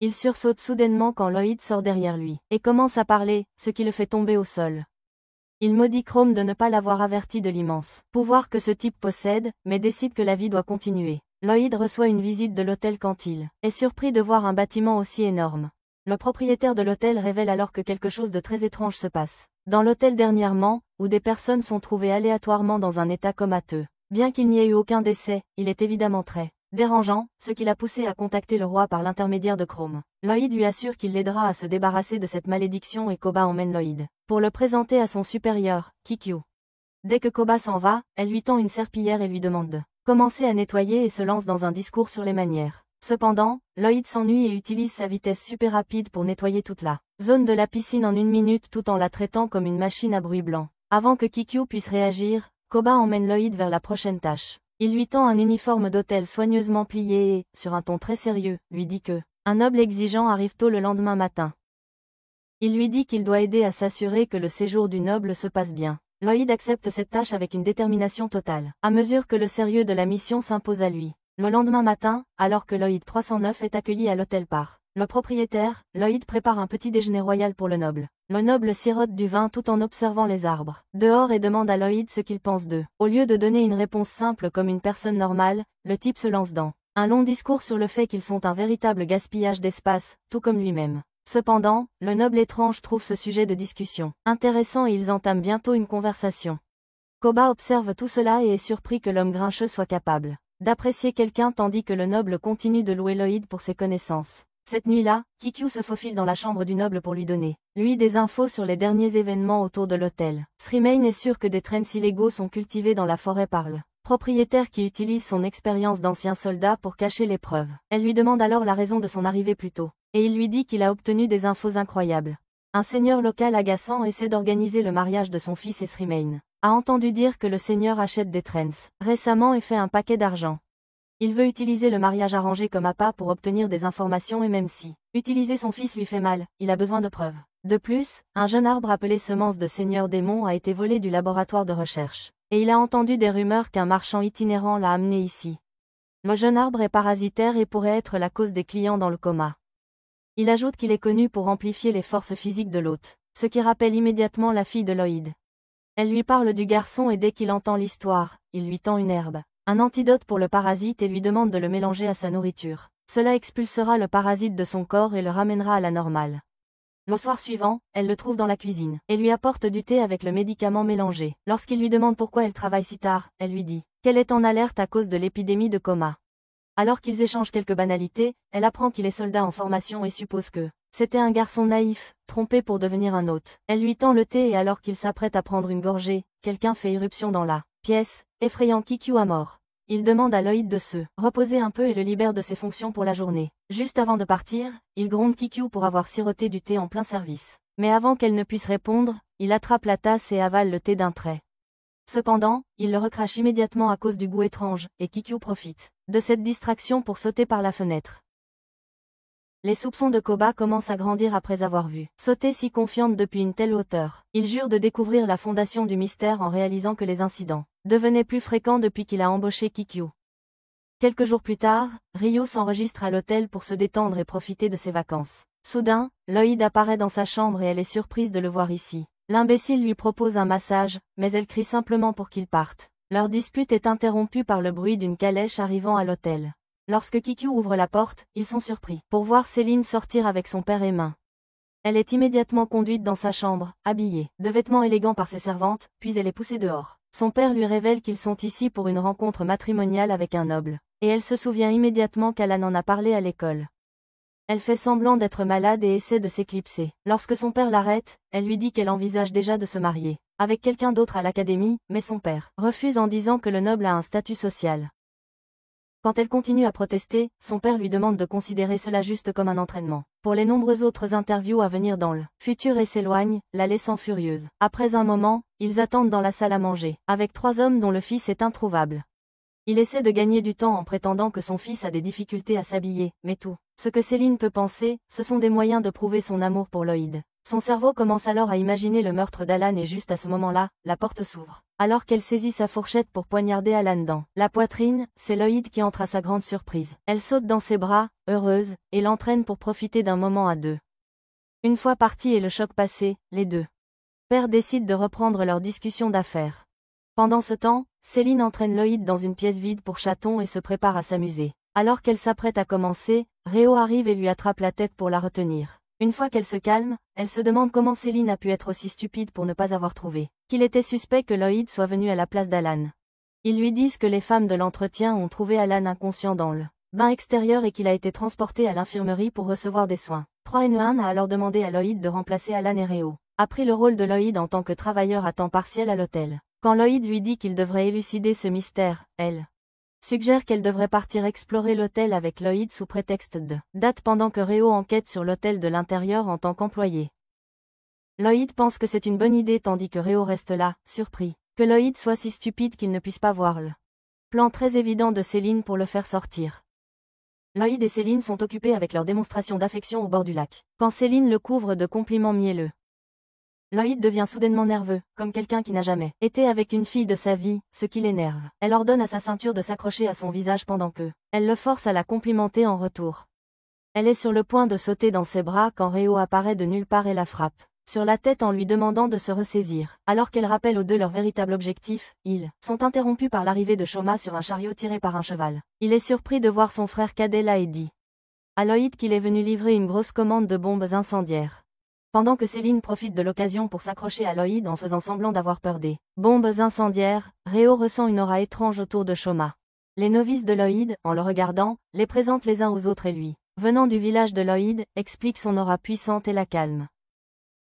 Il sursaute soudainement quand Lloyd sort derrière lui et commence à parler, ce qui le fait tomber au sol. Il maudit Chrome de ne pas l'avoir averti de l'immense pouvoir que ce type possède, mais décide que la vie doit continuer. Lloyd reçoit une visite de l'hôtel quand il est surpris de voir un bâtiment aussi énorme. Le propriétaire de l'hôtel révèle alors que quelque chose de très étrange se passe dans l'hôtel dernièrement, où des personnes sont trouvées aléatoirement dans un état comateux. Bien qu'il n'y ait eu aucun décès, il est évidemment très dérangeant, ce qui l'a poussé à contacter le roi par l'intermédiaire de Chrome. Lloyd lui assure qu'il l'aidera à se débarrasser de cette malédiction et Koba emmène Lloyd pour le présenter à son supérieur, Kikyo. Dès que Koba s'en va, elle lui tend une serpillière et lui demande de commencer à nettoyer et se lance dans un discours sur les manières. Cependant, Lloyd s'ennuie et utilise sa vitesse super rapide pour nettoyer toute la zone de la piscine en 1 minute tout en la traitant comme une machine à bruit blanc. Avant que Kikyo puisse réagir, Koba emmène Lloyd vers la prochaine tâche. Il lui tend un uniforme d'hôtel soigneusement plié et, sur un ton très sérieux, lui dit que un noble exigeant arrive tôt le lendemain matin. Il lui dit qu'il doit aider à s'assurer que le séjour du noble se passe bien. Lloyd accepte cette tâche avec une détermination totale, à mesure que le sérieux de la mission s'impose à lui. Le lendemain matin, alors que Lloyd 309 est accueilli à l'hôtel par le propriétaire, Lloyd prépare un petit déjeuner royal pour le noble. Le noble sirote du vin tout en observant les arbres dehors et demande à Lloyd ce qu'il pense d'eux. Au lieu de donner une réponse simple comme une personne normale, le type se lance dans un long discours sur le fait qu'ils sont un véritable gaspillage d'espace, tout comme lui-même. Cependant, le noble étrange trouve ce sujet de discussion intéressant et ils entament bientôt une conversation. Koba observe tout cela et est surpris que l'homme grincheux soit capable d'apprécier quelqu'un tandis que le noble continue de louer Lloyd pour ses connaissances. Cette nuit-là, Kikyo se faufile dans la chambre du noble pour lui donner, lui, des infos sur les derniers événements autour de l'hôtel. Srimane est sûr que des trains illégaux sont cultivés dans la forêt par le propriétaire qui utilise son expérience d'ancien soldat pour cacher les preuves. Elle lui demande alors la raison de son arrivée plus tôt, et il lui dit qu'il a obtenu des infos incroyables. Un seigneur local agaçant essaie d'organiser le mariage de son fils et Srimane a entendu dire que le seigneur achète des trains récemment et fait un paquet d'argent. Il veut utiliser le mariage arrangé comme appât pour obtenir des informations et même si utiliser son fils lui fait mal, il a besoin de preuves. De plus, un jeune arbre appelé semence de seigneur démon a été volé du laboratoire de recherche, et il a entendu des rumeurs qu'un marchand itinérant l'a amené ici. Le jeune arbre est parasitaire et pourrait être la cause des clients dans le coma. Il ajoute qu'il est connu pour amplifier les forces physiques de l'hôte, ce qui rappelle immédiatement la fille de Lloyd. Elle lui parle du garçon et dès qu'il entend l'histoire, il lui tend une herbe, un antidote pour le parasite et lui demande de le mélanger à sa nourriture. Cela expulsera le parasite de son corps et le ramènera à la normale. Le soir suivant, elle le trouve dans la cuisine et lui apporte du thé avec le médicament mélangé. Lorsqu'il lui demande pourquoi elle travaille si tard, elle lui dit qu'elle est en alerte à cause de l'épidémie de coma. Alors qu'ils échangent quelques banalités, elle apprend qu'il est soldat en formation et suppose que c'était un garçon naïf, trompé pour devenir un hôte. Elle lui tend le thé et alors qu'il s'apprête à prendre une gorgée, quelqu'un fait irruption dans la pièce, effrayant Kikyo à mort. Il demande à Lloyd de se reposer un peu et le libère de ses fonctions pour la journée. Juste avant de partir, il gronde Kikyo pour avoir siroté du thé en plein service. Mais avant qu'elle ne puisse répondre, il attrape la tasse et avale le thé d'un trait. Cependant, il le recrache immédiatement à cause du goût étrange, et Kikyo profite de cette distraction pour sauter par la fenêtre. Les soupçons de Koba commencent à grandir après avoir vu sauter si confiante depuis une telle hauteur. Il jure de découvrir la fondation du mystère en réalisant que les incidents devenaient plus fréquents depuis qu'il a embauché Kikyo. Quelques jours plus tard, Ryo s'enregistre à l'hôtel pour se détendre et profiter de ses vacances. Soudain, Lloyd apparaît dans sa chambre et elle est surprise de le voir ici. L'imbécile lui propose un massage, mais elle crie simplement pour qu'il parte. Leur dispute est interrompue par le bruit d'une calèche arrivant à l'hôtel. Lorsque Kikyo ouvre la porte, ils sont surpris pour voir Céline sortir avec son père Emma. Elle est immédiatement conduite dans sa chambre, habillée de vêtements élégants par ses servantes, puis elle est poussée dehors. Son père lui révèle qu'ils sont ici pour une rencontre matrimoniale avec un noble. Et elle se souvient immédiatement qu'Alan en a parlé à l'école. Elle fait semblant d'être malade et essaie de s'éclipser. Lorsque son père l'arrête, elle lui dit qu'elle envisage déjà de se marier avec quelqu'un d'autre à l'académie, mais son père refuse en disant que le noble a un statut social. Quand elle continue à protester, son père lui demande de considérer cela juste comme un entraînement pour les nombreuses autres interviews à venir dans le futur et s'éloigne, la laissant furieuse. Après un moment, ils attendent dans la salle à manger, avec 3 hommes dont le fils est introuvable. Il essaie de gagner du temps en prétendant que son fils a des difficultés à s'habiller, mais tout ce que Céline peut penser, ce sont des moyens de prouver son amour pour Lloyd. Son cerveau commence alors à imaginer le meurtre d'Alan et juste à ce moment-là, la porte s'ouvre. Alors qu'elle saisit sa fourchette pour poignarder Alan dans la poitrine, c'est Lloyd qui entre à sa grande surprise. Elle saute dans ses bras, heureuse, et l'entraîne pour profiter d'un moment à deux. Une fois parti et le choc passé, les deux pères décident de reprendre leur discussion d'affaires. Pendant ce temps, Céline entraîne Lloyd dans une pièce vide pour chatons et se prépare à s'amuser. Alors qu'elle s'apprête à commencer, Réo arrive et lui attrape la tête pour la retenir. Une fois qu'elle se calme, elle se demande comment Céline a pu être aussi stupide pour ne pas avoir trouvé qu'il était suspect que Lloyd soit venu à la place d'Alan. Ils lui disent que les femmes de l'entretien ont trouvé Alan inconscient dans le bain extérieur et qu'il a été transporté à l'infirmerie pour recevoir des soins. 3N1 a alors demandé à Lloyd de remplacer Alan et Réo a pris le rôle de Lloyd en tant que travailleur à temps partiel à l'hôtel. Quand Lloyd lui dit qu'il devrait élucider ce mystère, elle suggère qu'elle devrait partir explorer l'hôtel avec Lloyd sous prétexte de date pendant que Réo enquête sur l'hôtel de l'intérieur en tant qu'employé. Lloyd pense que c'est une bonne idée tandis que Réo reste là, surpris que Lloyd soit si stupide qu'il ne puisse pas voir le plan très évident de Céline pour le faire sortir. Lloyd et Céline sont occupés avec leur démonstration d'affection au bord du lac, quand Céline le couvre de compliments mielleux. Lloyd devient soudainement nerveux, comme quelqu'un qui n'a jamais été avec une fille de sa vie, ce qui l'énerve. Elle ordonne à sa ceinture de s'accrocher à son visage pendant que elle le force à la complimenter en retour. Elle est sur le point de sauter dans ses bras quand Réo apparaît de nulle part et la frappe sur la tête en lui demandant de se ressaisir. Alors qu'elle rappelle aux deux leur véritable objectif, ils sont interrompus par l'arrivée de Shoma sur un chariot tiré par un cheval. Il est surpris de voir son frère cadet là et dit à Lloyd qu'il est venu livrer une grosse commande de bombes incendiaires. Pendant que Céline profite de l'occasion pour s'accrocher à Lloyd en faisant semblant d'avoir peur des bombes incendiaires, Réo ressent une aura étrange autour de Shoma. Les novices de Lloyd, en le regardant, les présentent les uns aux autres et lui, venant du village de Lloyd, explique son aura puissante et la calme.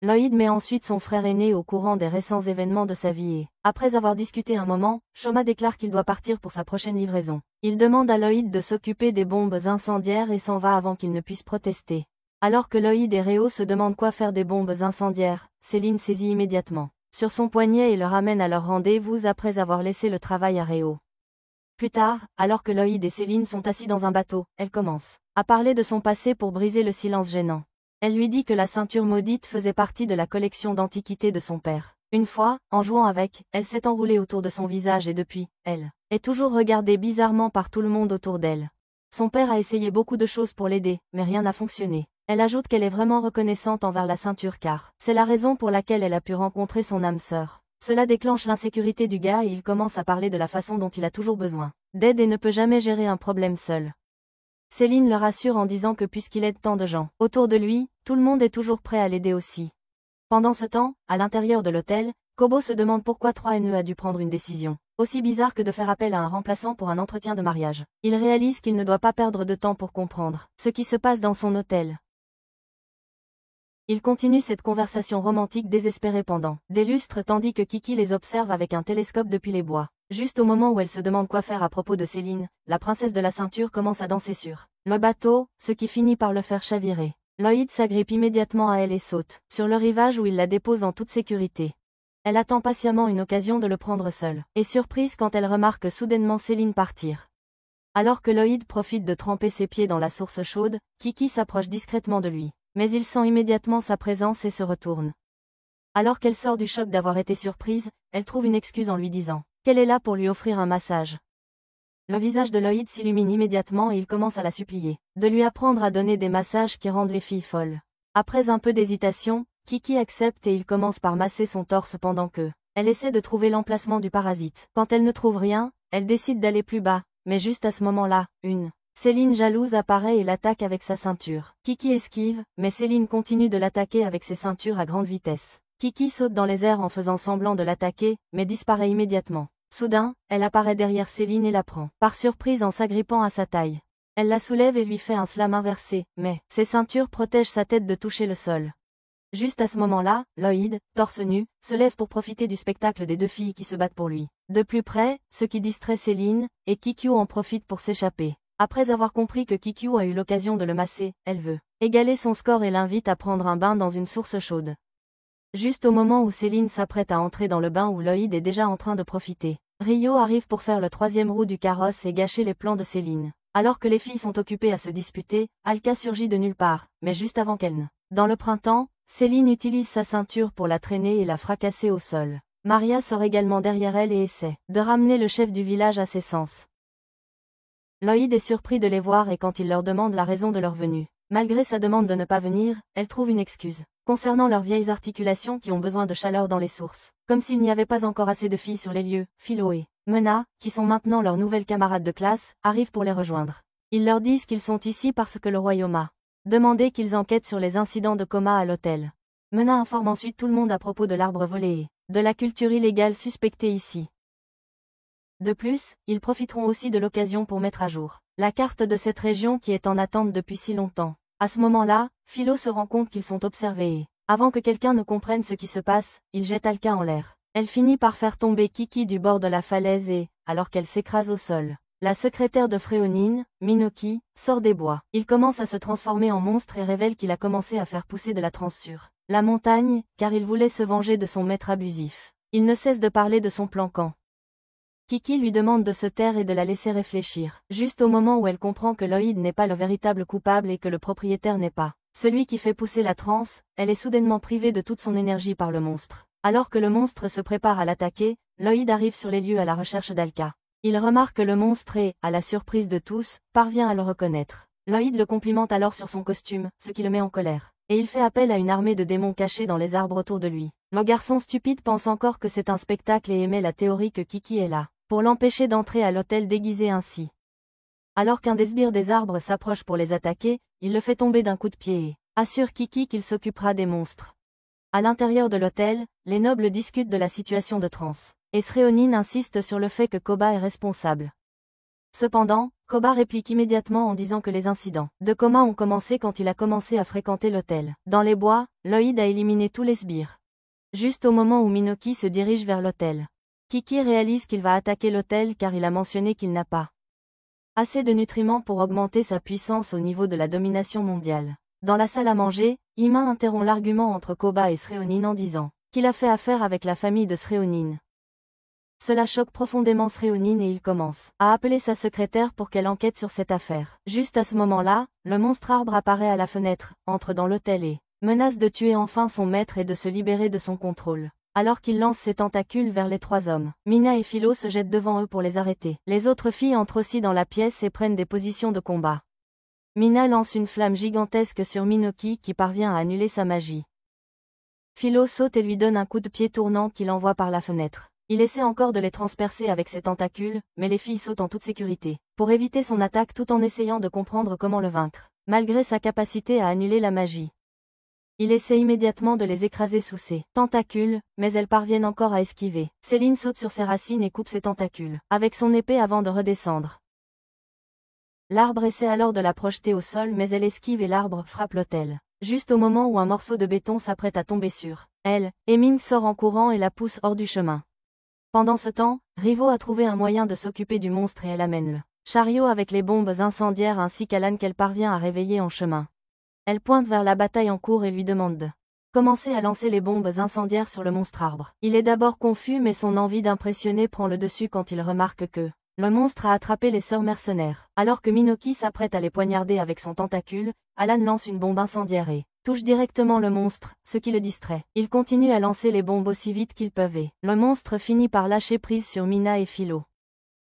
Lloyd met ensuite son frère aîné au courant des récents événements de sa vie et, après avoir discuté un moment, Shoma déclare qu'il doit partir pour sa prochaine livraison. Il demande à Lloyd de s'occuper des bombes incendiaires et s'en va avant qu'il ne puisse protester. Alors que Lloyd et Réo se demandent quoi faire des bombes incendiaires, Céline saisit immédiatement sur son poignet et le ramène à leur rendez-vous après avoir laissé le travail à Réo. Plus tard, alors que Lloyd et Céline sont assis dans un bateau, elle commence à parler de son passé pour briser le silence gênant. Elle lui dit que la ceinture maudite faisait partie de la collection d'antiquités de son père. Une fois, en jouant avec, elle s'est enroulée autour de son visage et depuis, elle est toujours regardée bizarrement par tout le monde autour d'elle. Son père a essayé beaucoup de choses pour l'aider, mais rien n'a fonctionné. Elle ajoute qu'elle est vraiment reconnaissante envers la ceinture car c'est la raison pour laquelle elle a pu rencontrer son âme sœur. Cela déclenche l'insécurité du gars et il commence à parler de la façon dont il a toujours besoin d'aide et ne peut jamais gérer un problème seul. Céline le rassure en disant que puisqu'il aide tant de gens autour de lui, tout le monde est toujours prêt à l'aider aussi. Pendant ce temps, à l'intérieur de l'hôtel, Kobo se demande pourquoi 3NE a dû prendre une décision aussi bizarre que de faire appel à un remplaçant pour un entretien de mariage. Il réalise qu'il ne doit pas perdre de temps pour comprendre ce qui se passe dans son hôtel. Il continue cette conversation romantique désespérée pendant des lustres tandis que Kiki les observe avec un télescope depuis les bois. Juste au moment où elle se demande quoi faire à propos de Céline, la princesse de la ceinture commence à danser sur le bateau, ce qui finit par le faire chavirer. Lloyd s'agrippe immédiatement à elle et saute sur le rivage où il la dépose en toute sécurité. Elle attend patiemment une occasion de le prendre seul, et surprise quand elle remarque soudainement Céline partir. Alors que Lloyd profite de tremper ses pieds dans la source chaude, Kiki s'approche discrètement de lui. Mais il sent immédiatement sa présence et se retourne. Alors qu'elle sort du choc d'avoir été surprise, elle trouve une excuse en lui disant qu'elle est là pour lui offrir un massage. Le visage de Lloyd s'illumine immédiatement et il commence à la supplier de lui apprendre à donner des massages qui rendent les filles folles. Après un peu d'hésitation, Kiki accepte et il commence par masser son torse pendant que elle essaie de trouver l'emplacement du parasite. Quand elle ne trouve rien, elle décide d'aller plus bas, mais juste à ce moment-là, Céline jalouse apparaît et l'attaque avec sa ceinture. Kiki esquive, mais Céline continue de l'attaquer avec ses ceintures à grande vitesse. Kiki saute dans les airs en faisant semblant de l'attaquer, mais disparaît immédiatement. Soudain, elle apparaît derrière Céline et la prend, par surprise en s'agrippant à sa taille. Elle la soulève et lui fait un slam inversé, mais ses ceintures protègent sa tête de toucher le sol. Juste à ce moment-là, Lloyd, torse nu, se lève pour profiter du spectacle des deux filles qui se battent pour lui. De plus près, ce qui distrait Céline, et Kikyo en profite pour s'échapper. Après avoir compris que Kikyo a eu l'occasion de le masser, elle veut égaler son score et l'invite à prendre un bain dans une source chaude. Juste au moment où Céline s'apprête à entrer dans le bain où Lloyd est déjà en train de profiter, Ryo arrive pour faire le troisième roue du carrosse et gâcher les plans de Céline. Alors que les filles sont occupées à se disputer, Alka surgit de nulle part, mais juste avant qu'elle ne. Dans le printemps, Céline utilise sa ceinture pour la traîner et la fracasser au sol. Maria sort également derrière elle et essaie de ramener le chef du village à ses sens. Lloyd est surpris de les voir et quand il leur demande la raison de leur venue, malgré sa demande de ne pas venir, elle trouve une excuse. Concernant leurs vieilles articulations qui ont besoin de chaleur dans les sources. Comme s'il n'y avait pas encore assez de filles sur les lieux, Philo et Mena, qui sont maintenant leurs nouvelles camarades de classe, arrivent pour les rejoindre. Ils leur disent qu'ils sont ici parce que le royaume a demandé qu'ils enquêtent sur les incidents de coma à l'hôtel. Mena informe ensuite tout le monde à propos de l'arbre volé et de la culture illégale suspectée ici. De plus, ils profiteront aussi de l'occasion pour mettre à jour la carte de cette région qui est en attente depuis si longtemps. À ce moment-là, Philo se rend compte qu'ils sont observés et, avant que quelqu'un ne comprenne ce qui se passe, il jette Alka en l'air. Elle finit par faire tomber Kiki du bord de la falaise et, alors qu'elle s'écrase au sol, la secrétaire de Fréonine, Minoki, sort des bois. Il commence à se transformer en monstre et révèle qu'il a commencé à faire pousser de la transe sur la montagne, car il voulait se venger de son maître abusif. Il ne cesse de parler de son plan quand Kiki lui demande de se taire et de la laisser réfléchir, juste au moment où elle comprend que Lloyd n'est pas le véritable coupable et que le propriétaire n'est pas celui qui fait pousser la transe, elle est soudainement privée de toute son énergie par le monstre. Alors que le monstre se prépare à l'attaquer, Lloyd arrive sur les lieux à la recherche d'Alka. Il remarque que le monstre et, à la surprise de tous, parvient à le reconnaître. Lloyd le complimente alors sur son costume, ce qui le met en colère. Et il fait appel à une armée de démons cachés dans les arbres autour de lui. Le garçon stupide pense encore que c'est un spectacle et émet la théorie que Kiki est là pour l'empêcher d'entrer à l'hôtel déguisé ainsi. Alors qu'un des sbires des arbres s'approche pour les attaquer, il le fait tomber d'un coup de pied et assure Kiki qu'il s'occupera des monstres. À l'intérieur de l'hôtel, les nobles discutent de la situation de transe, et Sréonine insiste sur le fait que Koba est responsable. Cependant, Koba réplique immédiatement en disant que les incidents de coma ont commencé quand il a commencé à fréquenter l'hôtel. Dans les bois, Lloyd a éliminé tous les sbires. Juste au moment où Minoki se dirige vers l'hôtel. Kiki réalise qu'il va attaquer l'hôtel car il a mentionné qu'il n'a pas assez de nutriments pour augmenter sa puissance au niveau de la domination mondiale. Dans la salle à manger, Ima interrompt l'argument entre Koba et Sréonine en disant qu'il a fait affaire avec la famille de Sréonine. Cela choque profondément Sréonine et il commence à appeler sa secrétaire pour qu'elle enquête sur cette affaire. Juste à ce moment-là, le monstre arbre apparaît à la fenêtre, entre dans l'hôtel et menace de tuer enfin son maître et de se libérer de son contrôle. Alors qu'il lance ses tentacules vers les trois hommes, Mina et Philo se jettent devant eux pour les arrêter. Les autres filles entrent aussi dans la pièce et prennent des positions de combat. Mina lance une flamme gigantesque sur Minoki qui parvient à annuler sa magie. Philo saute et lui donne un coup de pied tournant qu'il envoie par la fenêtre. Il essaie encore de les transpercer avec ses tentacules, mais les filles sautent en toute sécurité, pour éviter son attaque tout en essayant de comprendre comment le vaincre, malgré sa capacité à annuler la magie. Il essaie immédiatement de les écraser sous ses tentacules, mais elles parviennent encore à esquiver. Céline saute sur ses racines et coupe ses tentacules avec son épée avant de redescendre. L'arbre essaie alors de la projeter au sol mais elle esquive et l'arbre frappe l'hôtel. Juste au moment où un morceau de béton s'apprête à tomber sur elle, Heming sort en courant et la pousse hors du chemin. Pendant ce temps, Rivo a trouvé un moyen de s'occuper du monstre et elle amène le chariot avec les bombes incendiaires ainsi qu'Alan qu'elle parvient à réveiller en chemin. Elle pointe vers la bataille en cours et lui demande de commencer à lancer les bombes incendiaires sur le monstre arbre. Il est d'abord confus mais son envie d'impressionner prend le dessus quand il remarque que le monstre a attrapé les sœurs mercenaires. Alors que Minoki s'apprête à les poignarder avec son tentacule, Alan lance une bombe incendiaire et touche directement le monstre, ce qui le distrait. Il continue à lancer les bombes aussi vite qu'ils peuvent et le monstre finit par lâcher prise sur Mina et Philo.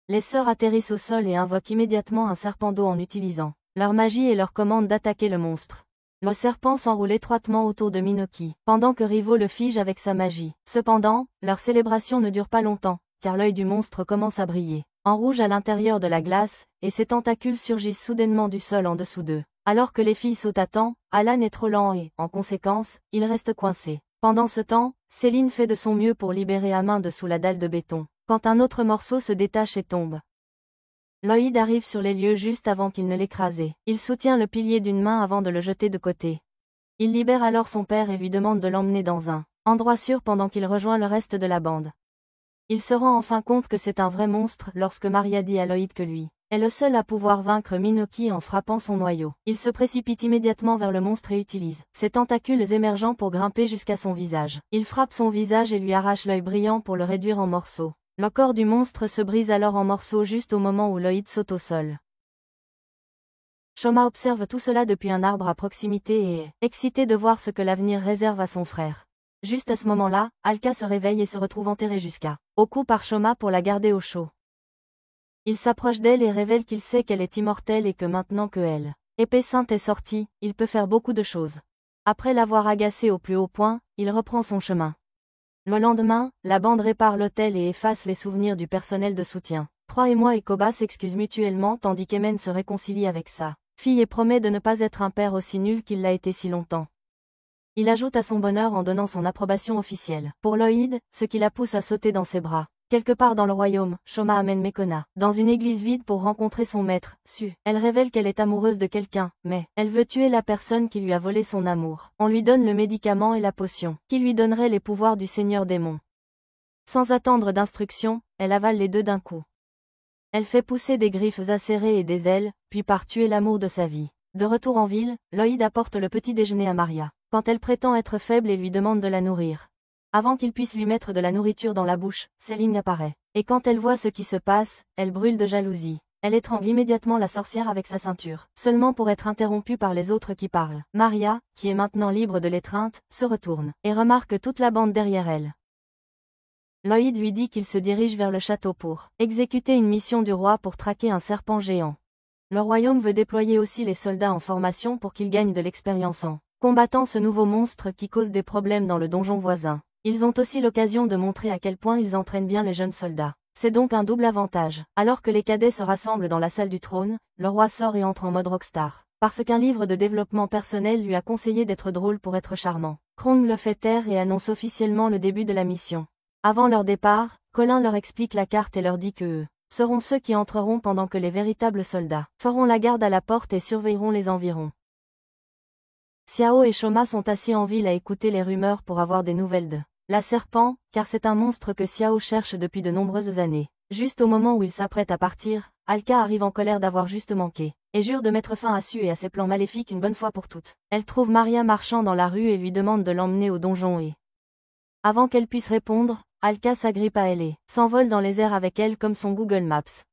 Les sœurs atterrissent au sol et invoquent immédiatement un serpent d'eau en utilisant leur magie et leur commande d'attaquer le monstre. Le serpent s'enroule étroitement autour de Minoki, pendant que Rivo le fige avec sa magie. Cependant, leur célébration ne dure pas longtemps, car l'œil du monstre commence à briller en rouge à l'intérieur de la glace, et ses tentacules surgissent soudainement du sol en dessous d'eux. Alors que les filles sautent à temps, Alan est trop lent et, en conséquence, il reste coincé. Pendant ce temps, Céline fait de son mieux pour libérer Amin de sous la dalle de béton. quand un autre morceau se détache et tombe. Lloyd arrive sur les lieux juste avant qu'il ne l'écrase. Il soutient le pilier d'une main avant de le jeter de côté. Il libère alors son père et lui demande de l'emmener dans un endroit sûr pendant qu'il rejoint le reste de la bande. Il se rend enfin compte que c'est un vrai monstre lorsque Maria dit à Lloyd que lui est le seul à pouvoir vaincre Minoki en frappant son noyau. Il se précipite immédiatement vers le monstre et utilise ses tentacules émergents pour grimper jusqu'à son visage. Il frappe son visage et lui arrache l'œil brillant pour le réduire en morceaux. Le corps du monstre se brise alors en morceaux juste au moment où Lloyd saute au sol. Shoma observe tout cela depuis un arbre à proximité et est excité de voir ce que l'avenir réserve à son frère. Juste à ce moment-là, Alka se réveille et se retrouve enterrée au cou par Shoma pour la garder au chaud. Il s'approche d'elle et révèle qu'il sait qu'elle est immortelle et que maintenant que elle, épée sainte est sortie, il peut faire beaucoup de choses. Après l'avoir agacée au plus haut point, il reprend son chemin. Le lendemain, la bande répare l'hôtel et efface les souvenirs du personnel de soutien. Troy et moi et Koba s'excusent mutuellement tandis qu'Emen se réconcilie avec sa fille et promet de ne pas être un père aussi nul qu'il l'a été si longtemps. Il ajoute à son bonheur en donnant son approbation officielle. Pour Lloyd, ce qui la pousse à sauter dans ses bras. Quelque part dans le royaume, Shoma amène Mekona dans une église vide pour rencontrer son maître, Su. Elle révèle qu'elle est amoureuse de quelqu'un, mais elle veut tuer la personne qui lui a volé son amour. On lui donne le médicament et la potion, qui lui donnerait les pouvoirs du seigneur démon. Sans attendre d'instructions, elle avale les deux d'un coup. Elle fait pousser des griffes acérées et des ailes, puis part tuer l'amour de sa vie. De retour en ville, Lloyd apporte le petit déjeuner à Maria, quand elle prétend être faible et lui demande de la nourrir. Avant qu'il puisse lui mettre de la nourriture dans la bouche, Céline apparaît. Et quand elle voit ce qui se passe, elle brûle de jalousie. Elle étrangle immédiatement la sorcière avec sa ceinture, seulement pour être interrompue par les autres qui parlent. Maria, qui est maintenant libre de l'étreinte, se retourne, et remarque toute la bande derrière elle. Lloyd lui dit qu'il se dirige vers le château pour exécuter une mission du roi pour traquer un serpent géant. Le royaume veut déployer aussi les soldats en formation pour qu'ils gagnent de l'expérience en combattant ce nouveau monstre qui cause des problèmes dans le donjon voisin. Ils ont aussi l'occasion de montrer à quel point ils entraînent bien les jeunes soldats. C'est donc un double avantage. Alors que les cadets se rassemblent dans la salle du trône, le roi sort et entre en mode rockstar. Parce qu'un livre de développement personnel lui a conseillé d'être drôle pour être charmant. Krong le fait taire et annonce officiellement le début de la mission. Avant leur départ, Colin leur explique la carte et leur dit que eux seront ceux qui entreront pendant que les véritables soldats feront la garde à la porte et surveilleront les environs. Xiao et Shoma sont assis en ville à écouter les rumeurs pour avoir des nouvelles de la serpent, car c'est un monstre que Xiao cherche depuis de nombreuses années. Juste au moment où il s'apprête à partir, Alka arrive en colère d'avoir juste manqué, et jure de mettre fin à Su et à ses plans maléfiques une bonne fois pour toutes. Elle trouve Maria marchant dans la rue et lui demande de l'emmener au donjon et... Avant qu'elle puisse répondre, Alka s'agrippe à elle et s'envole dans les airs avec elle comme son Google Maps.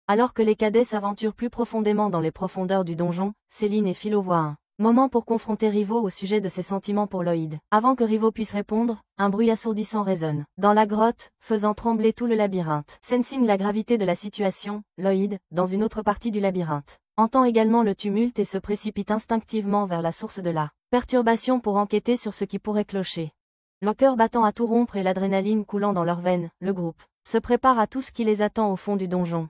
Alors que les cadets s'aventurent plus profondément dans les profondeurs du donjon, Céline et Philo voient un moment pour confronter Rivo au sujet de ses sentiments pour Lloyd. Avant que Rivo puisse répondre, un bruit assourdissant résonne dans la grotte, faisant trembler tout le labyrinthe. Sensing la gravité de la situation, Lloyd, dans une autre partie du labyrinthe, entend également le tumulte et se précipite instinctivement vers la source de la perturbation pour enquêter sur ce qui pourrait clocher. Le cœur battant à tout rompre et l'adrénaline coulant dans leurs veines, le groupe se prépare à tout ce qui les attend au fond du donjon.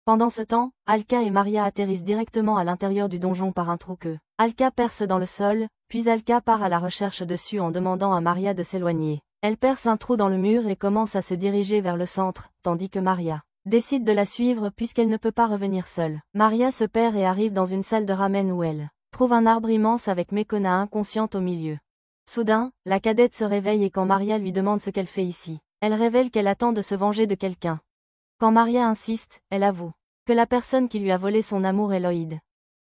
Pendant ce temps, Alka et Maria atterrissent directement à l'intérieur du donjon par un trou que Alka perce dans le sol, puis Alka part à la recherche dessus en demandant à Maria de s'éloigner. Elle perce un trou dans le mur et commence à se diriger vers le centre, tandis que Maria décide de la suivre puisqu'elle ne peut pas revenir seule. Maria se perd et arrive dans une salle de ramen où elle trouve un arbre immense avec Mekona inconsciente au milieu. Soudain, la cadette se réveille et quand Maria lui demande ce qu'elle fait ici, elle révèle qu'elle attend de se venger de quelqu'un. Quand Maria insiste, elle avoue que la personne qui lui a volé son amour est Lloyd.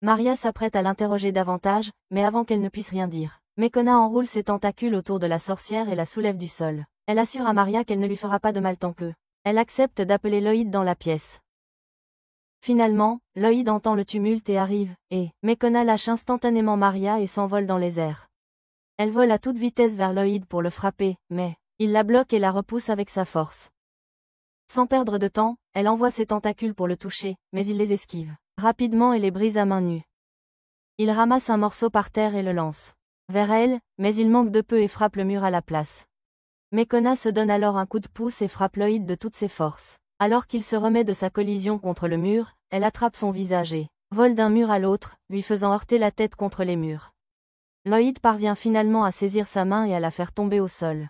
Maria s'apprête à l'interroger davantage, mais avant qu'elle ne puisse rien dire, Mekona enroule ses tentacules autour de la sorcière et la soulève du sol. Elle assure à Maria qu'elle ne lui fera pas de mal tant que elle accepte d'appeler Lloyd dans la pièce. Finalement, Lloyd entend le tumulte et arrive, et Mekona lâche instantanément Maria et s'envole dans les airs. Elle vole à toute vitesse vers Lloyd pour le frapper, mais il la bloque et la repousse avec sa force. Sans perdre de temps, elle envoie ses tentacules pour le toucher, mais il les esquive rapidement et les brise à main nue. Il ramasse un morceau par terre et le lance vers elle, mais il manque de peu et frappe le mur à la place. Mekona se donne alors un coup de pouce et frappe Lloyd de toutes ses forces. Alors qu'il se remet de sa collision contre le mur, elle attrape son visage et vole d'un mur à l'autre, lui faisant heurter la tête contre les murs. Lloyd parvient finalement à saisir sa main et à la faire tomber au sol.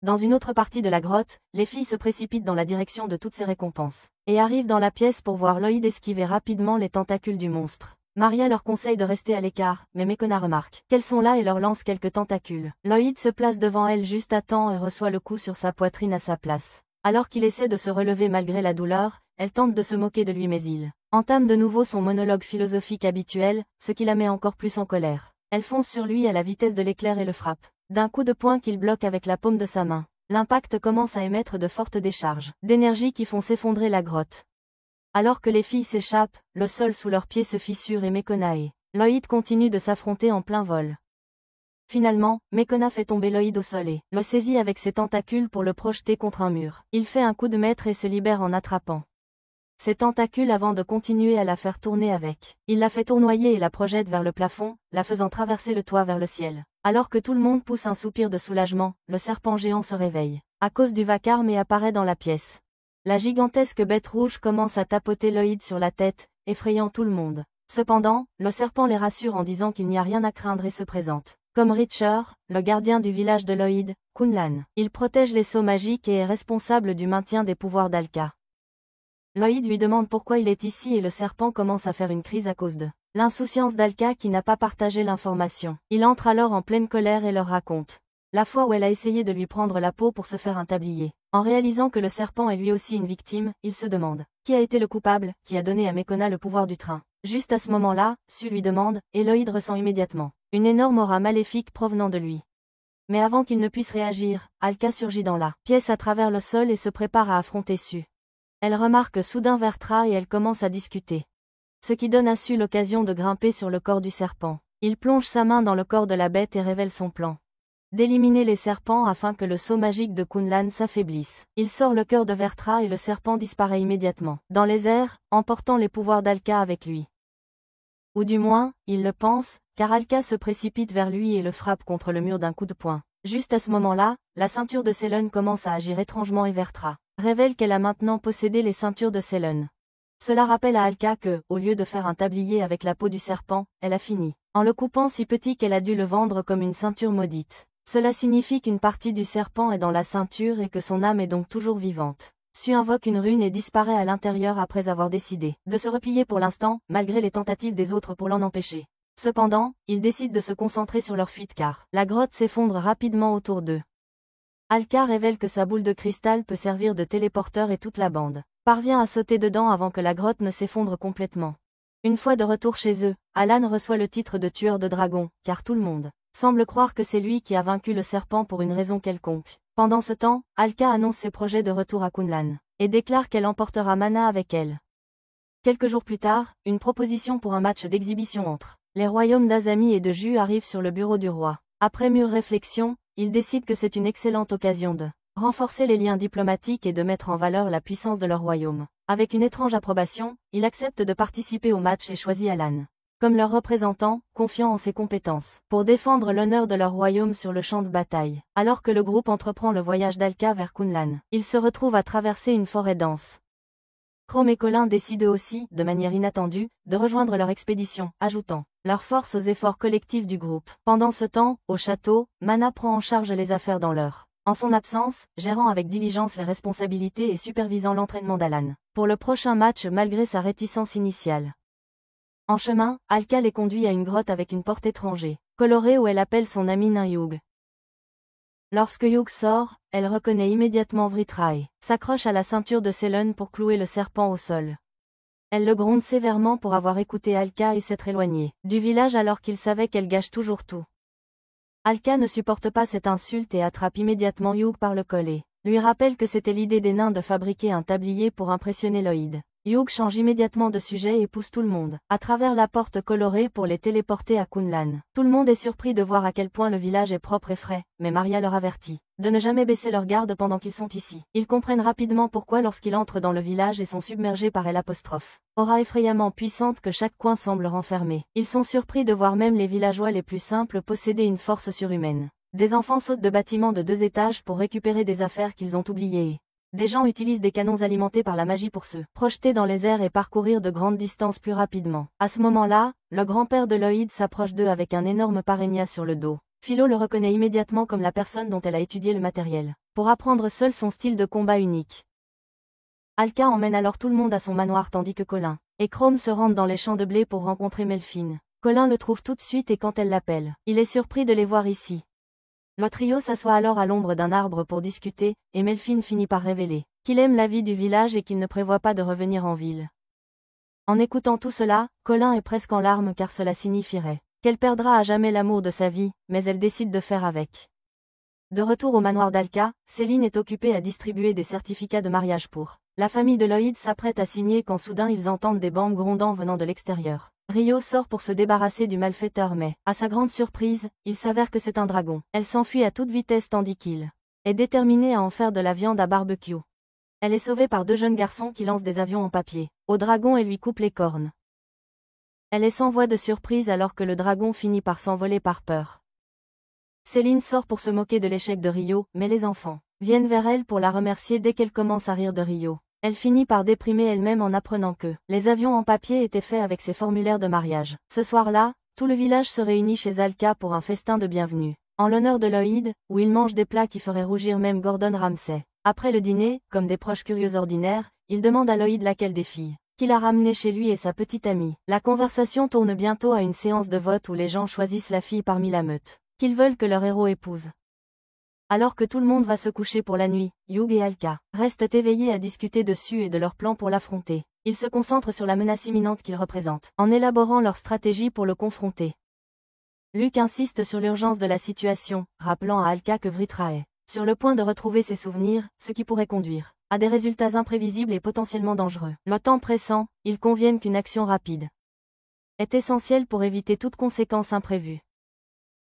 Dans une autre partie de la grotte, les filles se précipitent dans la direction de toutes ces récompenses, et arrivent dans la pièce pour voir Lloyd esquiver rapidement les tentacules du monstre. Maria leur conseille de rester à l'écart, mais Mekona remarque qu'elles sont là et leur lance quelques tentacules. Lloyd se place devant elle juste à temps et reçoit le coup sur sa poitrine à sa place. Alors qu'il essaie de se relever malgré la douleur, elle tente de se moquer de lui mais il entame de nouveau son monologue philosophique habituel, ce qui la met encore plus en colère. Elle fonce sur lui à la vitesse de l'éclair et le frappe d'un coup de poing qu'il bloque avec la paume de sa main. L'impact commence à émettre de fortes décharges d'énergie qui font s'effondrer la grotte. Alors que les filles s'échappent, le sol sous leurs pieds se fissure et Mekona et Lloyd continuent de s'affronter en plein vol. Finalement, Mekona fait tomber Lloyd au sol et le saisit avec ses tentacules pour le projeter contre un mur. Il fait un coup de maître et se libère en attrapant ses tentacules avant de continuer à la faire tourner avec. Il la fait tournoyer et la projette vers le plafond, la faisant traverser le toit vers le ciel. Alors que tout le monde pousse un soupir de soulagement, le serpent géant se réveille à cause du vacarme et apparaît dans la pièce. La gigantesque bête rouge commence à tapoter Lloyd sur la tête, effrayant tout le monde. Cependant, le serpent les rassure en disant qu'il n'y a rien à craindre et se présente comme Richer, le gardien du village de Lloyd, Kunlan. Il protège les sceaux magiques et est responsable du maintien des pouvoirs d'Alka. Lloyd lui demande pourquoi il est ici et le serpent commence à faire une crise à cause de l'insouciance d'Alka qui n'a pas partagé l'information. Il entre alors en pleine colère et leur raconte la fois où elle a essayé de lui prendre la peau pour se faire un tablier. En réalisant que le serpent est lui aussi une victime, il se demande qui a été le coupable, qui a donné à Mekona le pouvoir du train. Juste à ce moment-là, Su lui demande, et Lloyd ressent immédiatement une énorme aura maléfique provenant de lui. Mais avant qu'il ne puisse réagir, Alka surgit dans la pièce à travers le sol et se prépare à affronter Su. Elle remarque soudain Vertra et elle commence à discuter. Ce qui donne à Su l'occasion de grimper sur le corps du serpent. Il plonge sa main dans le corps de la bête et révèle son plan d'éliminer les serpents afin que le sceau magique de Kunlan s'affaiblisse. Il sort le cœur de Vertra et le serpent disparaît immédiatement dans les airs, emportant les pouvoirs d'Alka avec lui. Ou du moins, il le pense, car Alka se précipite vers lui et le frappe contre le mur d'un coup de poing. Juste à ce moment-là, la ceinture de Selene commence à agir étrangement et Vertra révèle qu'elle a maintenant possédé les ceintures de Selene. Cela rappelle à Alka que, au lieu de faire un tablier avec la peau du serpent, elle a fini en le coupant si petit qu'elle a dû le vendre comme une ceinture maudite. Cela signifie qu'une partie du serpent est dans la ceinture et que son âme est donc toujours vivante. Su invoque une rune et disparaît à l'intérieur après avoir décidé de se replier pour l'instant, malgré les tentatives des autres pour l'en empêcher. Cependant, ils décident de se concentrer sur leur fuite car la grotte s'effondre rapidement autour d'eux. Alka révèle que sa boule de cristal peut servir de téléporteur et toute la bande parvient à sauter dedans avant que la grotte ne s'effondre complètement. Une fois de retour chez eux, Alan reçoit le titre de tueur de dragons, car tout le monde semble croire que c'est lui qui a vaincu le serpent pour une raison quelconque. Pendant ce temps, Alka annonce ses projets de retour à Kunlan, et déclare qu'elle emportera Mana avec elle. Quelques jours plus tard, une proposition pour un match d'exhibition entre les royaumes d'Azami et de Ju arrive sur le bureau du roi. Après mûre réflexion, il décide que c'est une excellente occasion de renforcer les liens diplomatiques et de mettre en valeur la puissance de leur royaume. Avec une étrange approbation, il accepte de participer au match et choisit Alan comme leur représentant, confiant en ses compétences, pour défendre l'honneur de leur royaume sur le champ de bataille. Alors que le groupe entreprend le voyage d'Alka vers Kunlan, ils se retrouvent à traverser une forêt dense. Chrome et Colin décident aussi, de manière inattendue, de rejoindre leur expédition, ajoutant leur force aux efforts collectifs du groupe. Pendant ce temps, au château, Mana prend en charge les affaires dans leur en son absence, gérant avec diligence les responsabilités et supervisant l'entraînement d'Alan pour le prochain match malgré sa réticence initiale. En chemin, Alka les conduit à une grotte avec une porte étranger, colorée où elle appelle son ami nain Yug. Lorsque Yug sort, elle reconnaît immédiatement Vritra et s'accroche à la ceinture de Selene pour clouer le serpent au sol. Elle le gronde sévèrement pour avoir écouté Alka et s'être éloignée du village alors qu'il savait qu'elle gâche toujours tout. Alka ne supporte pas cette insulte et attrape immédiatement Yug par le collet. Lui rappelle que c'était l'idée des nains de fabriquer un tablier pour impressionner Lloyd. Yug change immédiatement de sujet et pousse tout le monde à travers la porte colorée pour les téléporter à Kunlan. Tout le monde est surpris de voir à quel point le village est propre et frais, mais Maria leur avertit de ne jamais baisser leur garde pendant qu'ils sont ici. Ils comprennent rapidement pourquoi lorsqu'ils entrent dans le village et sont submergés par l'apostrophe aura effrayamment puissante que chaque coin semble renfermer. Ils sont surpris de voir même les villageois les plus simples posséder une force surhumaine. Des enfants sautent de bâtiments de 2 étages pour récupérer des affaires qu'ils ont oubliées. Des gens utilisent des canons alimentés par la magie pour se projeter dans les airs et parcourir de grandes distances plus rapidement. À ce moment-là, le grand-père de Lloyd s'approche d'eux avec un énorme parénia sur le dos. Philo le reconnaît immédiatement comme la personne dont elle a étudié le matériel, pour apprendre seul son style de combat unique. Alka emmène alors tout le monde à son manoir tandis que Colin et Chrome se rendent dans les champs de blé pour rencontrer Melfin. Colin le trouve tout de suite et quand elle l'appelle, il est surpris de les voir ici. Le trio s'assoit alors à l'ombre d'un arbre pour discuter, et Melfin finit par révéler qu'il aime la vie du village et qu'il ne prévoit pas de revenir en ville. En écoutant tout cela, Colin est presque en larmes car cela signifierait qu'elle perdra à jamais l'amour de sa vie, mais elle décide de faire avec. De retour au manoir d'Alka, Céline est occupée à distribuer des certificats de mariage pour la famille de Lloyd s'apprête à signer quand soudain ils entendent des bangs grondants venant de l'extérieur. Rio sort pour se débarrasser du malfaiteur mais, à sa grande surprise, il s'avère que c'est un dragon. Elle s'enfuit à toute vitesse tandis qu'il est déterminé à en faire de la viande à barbecue. Elle est sauvée par deux jeunes garçons qui lancent des avions en papier au dragon et lui coupent les cornes. Elle est sans voix de surprise alors que le dragon finit par s'envoler par peur. Céline sort pour se moquer de l'échec de Rio, mais les enfants viennent vers elle pour la remercier dès qu'elle commence à rire de Rio. Elle finit par déprimer elle-même en apprenant que les avions en papier étaient faits avec ses formulaires de mariage. Ce soir-là, tout le village se réunit chez Alka pour un festin de bienvenue, en l'honneur de Lloyd, où ils mangent des plats qui feraient rougir même Gordon Ramsay. Après le dîner, comme des proches curieux ordinaires, il demande à Lloyd laquelle des filles qu'il a ramené chez lui et sa petite amie. La conversation tourne bientôt à une séance de vote où les gens choisissent la fille parmi la meute qu'ils veulent que leur héros épouse. Alors que tout le monde va se coucher pour la nuit, Hugh et Alka restent éveillés à discuter dessus et de leur plan pour l'affronter. Ils se concentrent sur la menace imminente qu'il représente, en élaborant leur stratégie pour le confronter. Luke insiste sur l'urgence de la situation, rappelant à Alka que Vritra est sur le point de retrouver ses souvenirs, ce qui pourrait conduire à des résultats imprévisibles et potentiellement dangereux. Le temps pressant, ils conviennent qu'une action rapide est essentielle pour éviter toute conséquence imprévue.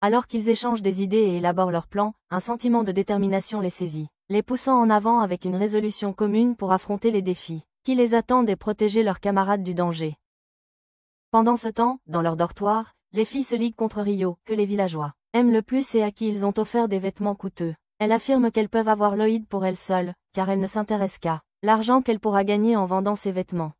Alors qu'ils échangent des idées et élaborent leur plan, un sentiment de détermination les saisit, les poussant en avant avec une résolution commune pour affronter les défis qui les attendent et protéger leurs camarades du danger. Pendant ce temps, dans leur dortoir, les filles se liguent contre Rio, que les villageois aiment le plus et à qui ils ont offert des vêtements coûteux. Elles affirment qu'elles peuvent avoir Lloyd pour elles seules, car elles ne s'intéressent qu'à l'argent qu'elle pourra gagner en vendant ses vêtements.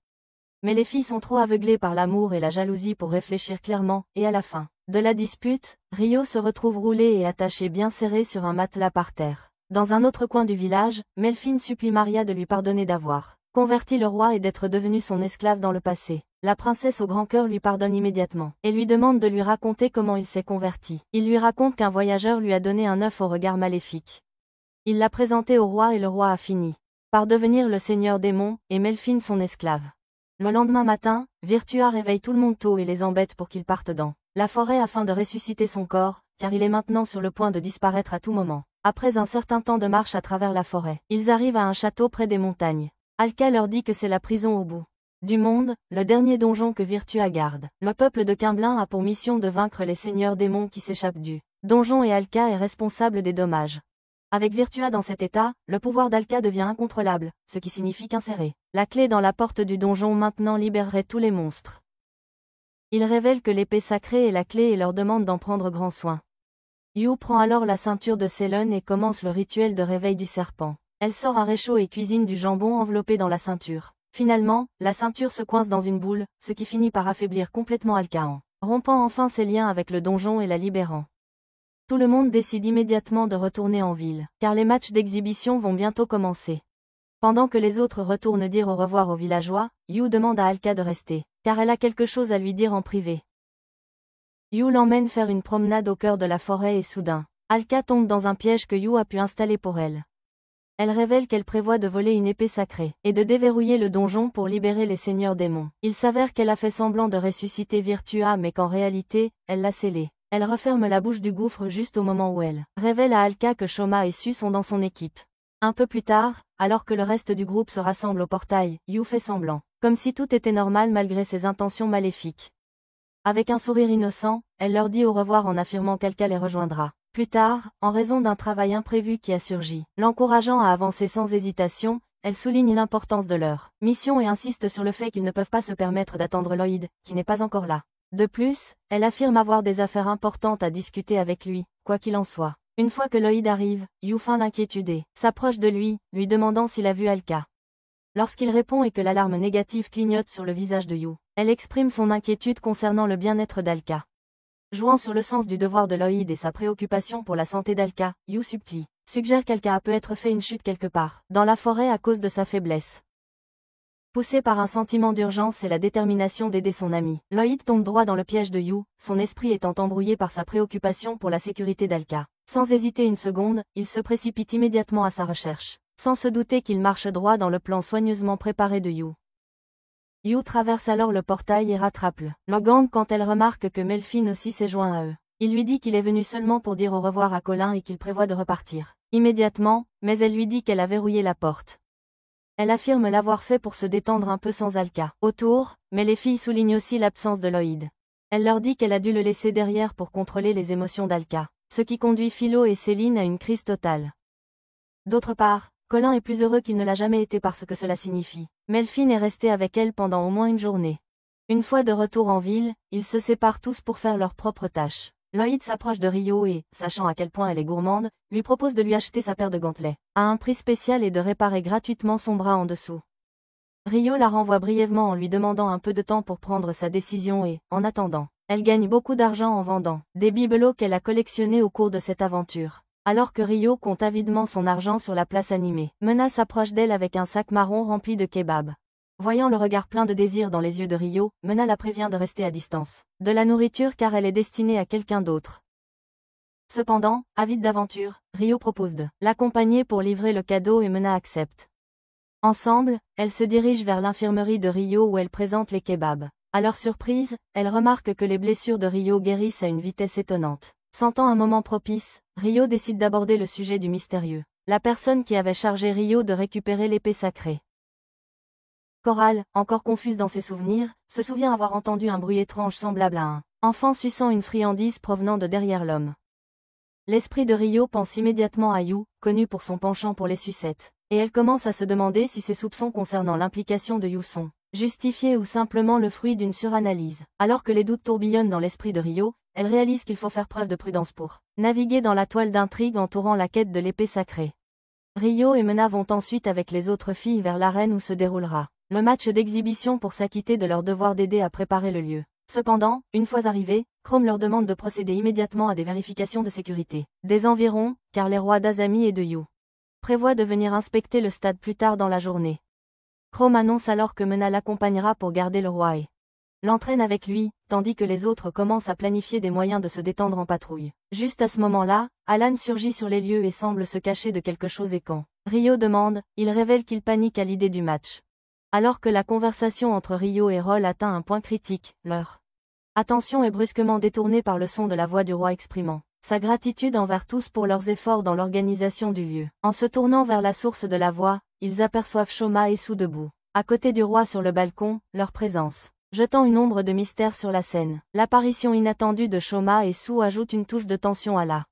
Mais les filles sont trop aveuglées par l'amour et la jalousie pour réfléchir clairement, et à la fin de la dispute, Rio se retrouve roulé et attaché bien serré sur un matelas par terre. Dans un autre coin du village, Melfin supplie Maria de lui pardonner d'avoir converti le roi et d'être devenue son esclave dans le passé. La princesse au grand cœur lui pardonne immédiatement, et lui demande de lui raconter comment il s'est converti. Il lui raconte qu'un voyageur lui a donné un œuf au regard maléfique. Il l'a présenté au roi et le roi a fini par devenir le seigneur démon, et Melfin son esclave. Le lendemain matin, Virtua réveille tout le monde tôt et les embête pour qu'ils partent dans la forêt afin de ressusciter son corps, car il est maintenant sur le point de disparaître à tout moment. Après un certain temps de marche à travers la forêt, ils arrivent à un château près des montagnes. Alka leur dit que c'est la prison au bout du monde, le dernier donjon que Virtua garde. Le peuple de Quimblin a pour mission de vaincre les seigneurs démons qui s'échappent du donjon et Alka est responsable des dommages. Avec Virtua dans cet état, le pouvoir d'Alka devient incontrôlable, ce qui signifie qu'insérer la clé dans la porte du donjon maintenant libérerait tous les monstres. Il révèle que l'épée sacrée est la clé et leur demande d'en prendre grand soin. Yu prend alors la ceinture de Selene et commence le rituel de réveil du serpent. Elle sort un réchaud et cuisine du jambon enveloppé dans la ceinture. Finalement, la ceinture se coince dans une boule, ce qui finit par affaiblir complètement Alka en rompant enfin ses liens avec le donjon et la libérant. Tout le monde décide immédiatement de retourner en ville, car les matchs d'exhibition vont bientôt commencer. Pendant que les autres retournent dire au revoir aux villageois, Yu demande à Alka de rester, car elle a quelque chose à lui dire en privé. Yu l'emmène faire une promenade au cœur de la forêt et soudain, Alka tombe dans un piège que Yu a pu installer pour elle. Elle révèle qu'elle prévoit de voler une épée sacrée, et de déverrouiller le donjon pour libérer les seigneurs démons. Il s'avère qu'elle a fait semblant de ressusciter Virtua mais qu'en réalité, elle l'a scellée. Elle referme la bouche du gouffre juste au moment où elle révèle à Alka que Shoma et Su sont dans son équipe. Un peu plus tard, alors que le reste du groupe se rassemble au portail, Yu fait semblant, comme si tout était normal malgré ses intentions maléfiques. Avec un sourire innocent, elle leur dit au revoir en affirmant qu'Alka les rejoindra. Plus tard, en raison d'un travail imprévu qui a surgi, l'encourageant à avancer sans hésitation, elle souligne l'importance de leur mission et insiste sur le fait qu'ils ne peuvent pas se permettre d'attendre Lloyd, qui n'est pas encore là. De plus, elle affirme avoir des affaires importantes à discuter avec lui, quoi qu'il en soit. Une fois que Lloyd arrive, Yu feint l'inquiétude s'approche de lui, lui demandant s'il a vu Alka. Lorsqu'il répond et que l'alarme négative clignote sur le visage de Yu, elle exprime son inquiétude concernant le bien-être d'Alka. Jouant sur le sens du devoir de Lloyd et sa préoccupation pour la santé d'Alka, Yu suggère qu'Alka a peut-être fait une chute quelque part, dans la forêt à cause de sa faiblesse. Poussé par un sentiment d'urgence et la détermination d'aider son ami, Lloyd tombe droit dans le piège de Yu, son esprit étant embrouillé par sa préoccupation pour la sécurité d'Alka. Sans hésiter une seconde, il se précipite immédiatement à sa recherche, sans se douter qu'il marche droit dans le plan soigneusement préparé de Yu. Yu traverse alors le portail et rattrape Logang quand elle remarque que Melfin aussi s'est joint à eux. Il lui dit qu'il est venu seulement pour dire au revoir à Colin et qu'il prévoit de repartir immédiatement, mais elle lui dit qu'elle a verrouillé la porte. Elle affirme l'avoir fait pour se détendre un peu sans Alka autour, mais les filles soulignent aussi l'absence de Lloyd. Elle leur dit qu'elle a dû le laisser derrière pour contrôler les émotions d'Alka, ce qui conduit Philo et Céline à une crise totale. D'autre part, Colin est plus heureux qu'il ne l'a jamais été parce que cela signifie. Melfin est resté avec elle pendant au moins une journée. Une fois de retour en ville, ils se séparent tous pour faire leurs propres tâches. Lloyd s'approche de Rio et, sachant à quel point elle est gourmande, lui propose de lui acheter sa paire de gantelets, à un prix spécial et de réparer gratuitement son bras en dessous. Rio la renvoie brièvement en lui demandant un peu de temps pour prendre sa décision et, en attendant, elle gagne beaucoup d'argent en vendant des bibelots qu'elle a collectionnés au cours de cette aventure. Alors que Rio compte avidement son argent sur la place animée, Mena s'approche d'elle avec un sac marron rempli de kebabs. Voyant le regard plein de désir dans les yeux de Rio, Mena la prévient de rester à distance de la nourriture car elle est destinée à quelqu'un d'autre. Cependant, avide d'aventure, Rio propose de l'accompagner pour livrer le cadeau et Mena accepte. Ensemble, elles se dirigent vers l'infirmerie de Rio où elle présente les kebabs. À leur surprise, elle remarque que les blessures de Rio guérissent à une vitesse étonnante. Sentant un moment propice, Rio décide d'aborder le sujet du mystérieux, la personne qui avait chargé Rio de récupérer l'épée sacrée. Coral, encore confuse dans ses souvenirs, se souvient avoir entendu un bruit étrange semblable à un enfant suçant une friandise provenant de derrière l'homme. L'esprit de Rio pense immédiatement à Yu, connu pour son penchant pour les sucettes, et elle commence à se demander si ses soupçons concernant l'implication de Yu sont justifiés ou simplement le fruit d'une suranalyse. Alors que les doutes tourbillonnent dans l'esprit de Rio, elle réalise qu'il faut faire preuve de prudence pour naviguer dans la toile d'intrigue entourant la quête de l'épée sacrée. Rio et Mena vont ensuite avec les autres filles vers l'arène où se déroulera le match d'exhibition pour s'acquitter de leur devoir d'aider à préparer le lieu. Cependant, une fois arrivés, Chrome leur demande de procéder immédiatement à des vérifications de sécurité des environs, car les rois d'Azami et de Yu prévoient de venir inspecter le stade plus tard dans la journée. Chrome annonce alors que Mena l'accompagnera pour garder le roi et l'entraîne avec lui, tandis que les autres commencent à planifier des moyens de se détendre en patrouille. Juste à ce moment-là, Alan surgit sur les lieux et semble se cacher de quelque chose et quand Rio demande, il révèle qu'il panique à l'idée du match. Alors que la conversation entre Rio et Roll atteint un point critique, leur attention est brusquement détournée par le son de la voix du roi exprimant sa gratitude envers tous pour leurs efforts dans l'organisation du lieu. En se tournant vers la source de la voix, ils aperçoivent Shoma et Sue debout, à côté du roi sur le balcon, leur présence jetant une ombre de mystère sur la scène. L'apparition inattendue de Shoma et Sue ajoute une touche de tension à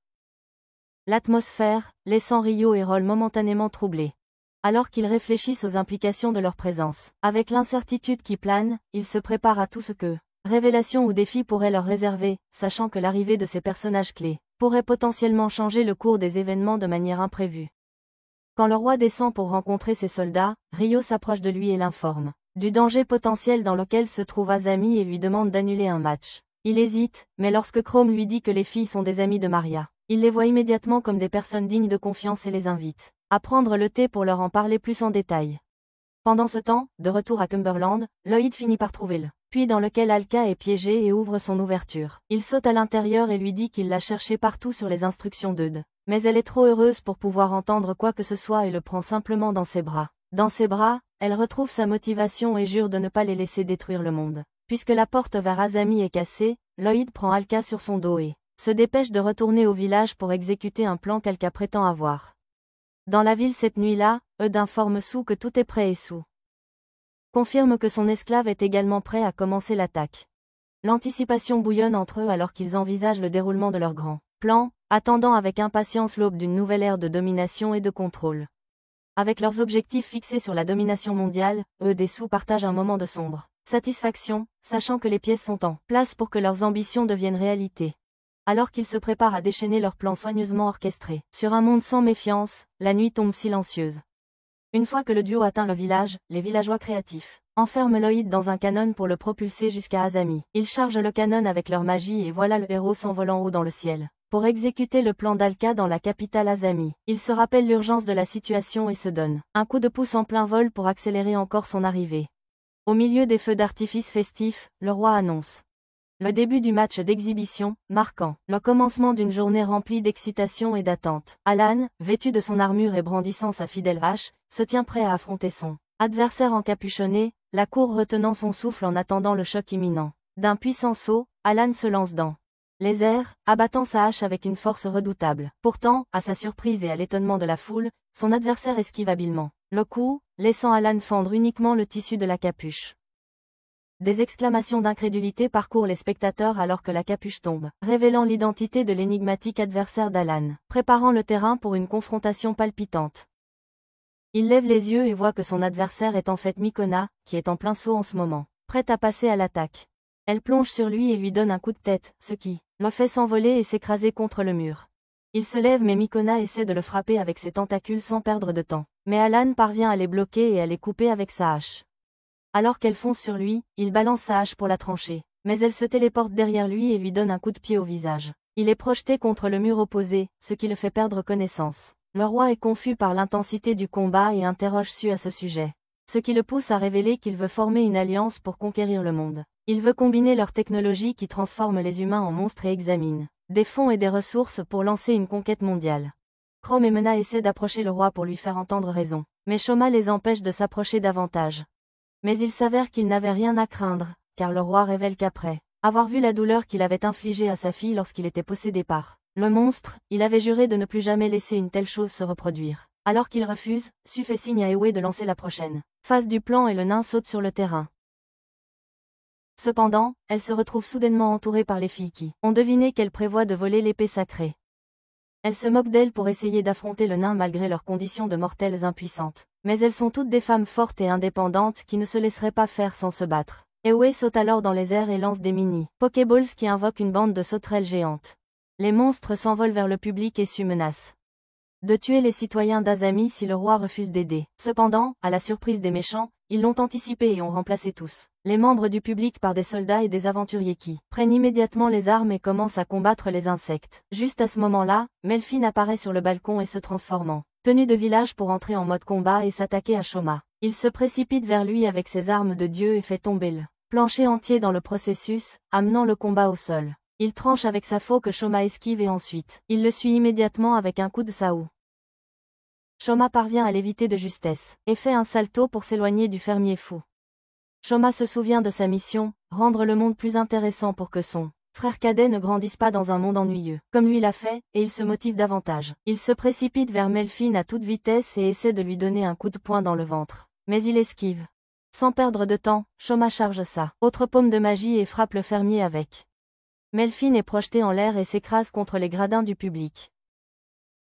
l'atmosphère, laissant Rio et Roll momentanément troublés. Alors qu'ils réfléchissent aux implications de leur présence, avec l'incertitude qui plane, ils se préparent à tout ce que révélation ou défi pourrait leur réserver, sachant que l'arrivée de ces personnages clés pourrait potentiellement changer le cours des événements de manière imprévue. Quand le roi descend pour rencontrer ses soldats, Rio s'approche de lui et l'informe du danger potentiel dans lequel se trouve Azami et lui demande d'annuler un match. Il hésite, mais lorsque Chrome lui dit que les filles sont des amies de Maria, il les voit immédiatement comme des personnes dignes de confiance et les invite à prendre le thé pour leur en parler plus en détail. Pendant ce temps, de retour à Cumberland, Lloyd finit par trouver le puits dans lequel Alka est piégée et ouvre son ouverture. Il saute à l'intérieur et lui dit qu'il l'a cherché partout sur les instructions d'Eud. Mais elle est trop heureuse pour pouvoir entendre quoi que ce soit et le prend simplement dans ses bras. Dans ses bras, elle retrouve sa motivation et jure de ne pas les laisser détruire le monde. Puisque la porte vers Azami est cassée, Lloyd prend Alka sur son dos et se dépêche de retourner au village pour exécuter un plan qu'Alka prétend avoir. Dans la ville cette nuit-là, Eud informe Sue que tout est prêt et Sue confirme que son esclave est également prêt à commencer l'attaque. L'anticipation bouillonne entre eux alors qu'ils envisagent le déroulement de leur grand plan, attendant avec impatience l'aube d'une nouvelle ère de domination et de contrôle. Avec leurs objectifs fixés sur la domination mondiale, Eud et Sue partagent un moment de sombre satisfaction, sachant que les pièces sont en place pour que leurs ambitions deviennent réalité. Alors qu'ils se préparent à déchaîner leurs plans soigneusement orchestrés sur un monde sans méfiance, la nuit tombe silencieuse. Une fois que le duo atteint le village, les villageois créatifs enferment Lloyd dans un canon pour le propulser jusqu'à Azami. Ils chargent le canon avec leur magie et voilà le héros s'envolant haut dans le ciel pour exécuter le plan d'Alka dans la capitale Azami. Il se rappelle l'urgence de la situation et se donne un coup de pouce en plein vol pour accélérer encore son arrivée. Au milieu des feux d'artifice festifs, le roi annonce le début du match d'exhibition, marquant le commencement d'une journée remplie d'excitation et d'attente. Alan, vêtu de son armure et brandissant sa fidèle hache, se tient prêt à affronter son adversaire encapuchonné, la cour retenant son souffle en attendant le choc imminent. D'un puissant saut, Alan se lance dans les airs, abattant sa hache avec une force redoutable. Pourtant, à sa surprise et à l'étonnement de la foule, son adversaire esquive habilement le coup, laissant Alan fendre uniquement le tissu de la capuche. Des exclamations d'incrédulité parcourent les spectateurs alors que la capuche tombe, révélant l'identité de l'énigmatique adversaire d'Alan, préparant le terrain pour une confrontation palpitante. Il lève les yeux et voit que son adversaire est en fait Mikona, qui est en plein saut en ce moment, prête à passer à l'attaque. Elle plonge sur lui et lui donne un coup de tête, ce qui le fait s'envoler et s'écraser contre le mur. Il se lève mais Mikona essaie de le frapper avec ses tentacules sans perdre de temps, mais Alan parvient à les bloquer et à les couper avec sa hache. Alors qu'elle fonce sur lui, il balance sa hache pour la trancher, mais elle se téléporte derrière lui et lui donne un coup de pied au visage. Il est projeté contre le mur opposé, ce qui le fait perdre connaissance. Le roi est confus par l'intensité du combat et interroge Su à ce sujet, ce qui le pousse à révéler qu'il veut former une alliance pour conquérir le monde. Il veut combiner leur technologie qui transforme les humains en monstres et examine des fonds et des ressources pour lancer une conquête mondiale. Chrome et Mena essaient d'approcher le roi pour lui faire entendre raison, mais Shoma les empêche de s'approcher davantage. Mais il s'avère qu'il n'avait rien à craindre, car le roi révèle qu'après avoir vu la douleur qu'il avait infligée à sa fille lorsqu'il était possédé par le monstre, il avait juré de ne plus jamais laisser une telle chose se reproduire. Alors qu'il refuse, Su fait signe à Ewe de lancer la prochaine phase du plan et le nain saute sur le terrain. Cependant, elle se retrouve soudainement entourée par les filles qui ont deviné qu'elle prévoit de voler l'épée sacrée. Elles se moquent d'elle pour essayer d'affronter le nain malgré leurs conditions de mortelles impuissantes. Mais elles sont toutes des femmes fortes et indépendantes qui ne se laisseraient pas faire sans se battre. Ewe saute alors dans les airs et lance des mini-Pokéballs qui invoquent une bande de sauterelles géantes. Les monstres s'envolent vers le public et Su menace de tuer les citoyens d'Azami si le roi refuse d'aider. Cependant, à la surprise des méchants, ils l'ont anticipé et ont remplacé tous les membres du public par des soldats et des aventuriers qui prennent immédiatement les armes et commencent à combattre les insectes. Juste à ce moment-là, Melfin apparaît sur le balcon et se transforme en tenue de village pour entrer en mode combat et s'attaquer à Shoma. Il se précipite vers lui avec ses armes de dieu et fait tomber le plancher entier dans le processus, amenant le combat au sol. Il tranche avec sa faux que Shoma esquive et ensuite, il le suit immédiatement avec un coup de sa houe. Shoma parvient à l'éviter de justesse, et fait un salto pour s'éloigner du fermier fou. Shoma se souvient de sa mission, rendre le monde plus intéressant pour que son frère cadet ne grandisse pas dans un monde ennuyeux, comme lui l'a fait, et il se motive davantage. Il se précipite vers Melfin à toute vitesse et essaie de lui donner un coup de poing dans le ventre. Mais il esquive. Sans perdre de temps, Shoma charge sa autre paume de magie et frappe le fermier avec. Melfin est projeté en l'air et s'écrase contre les gradins du public.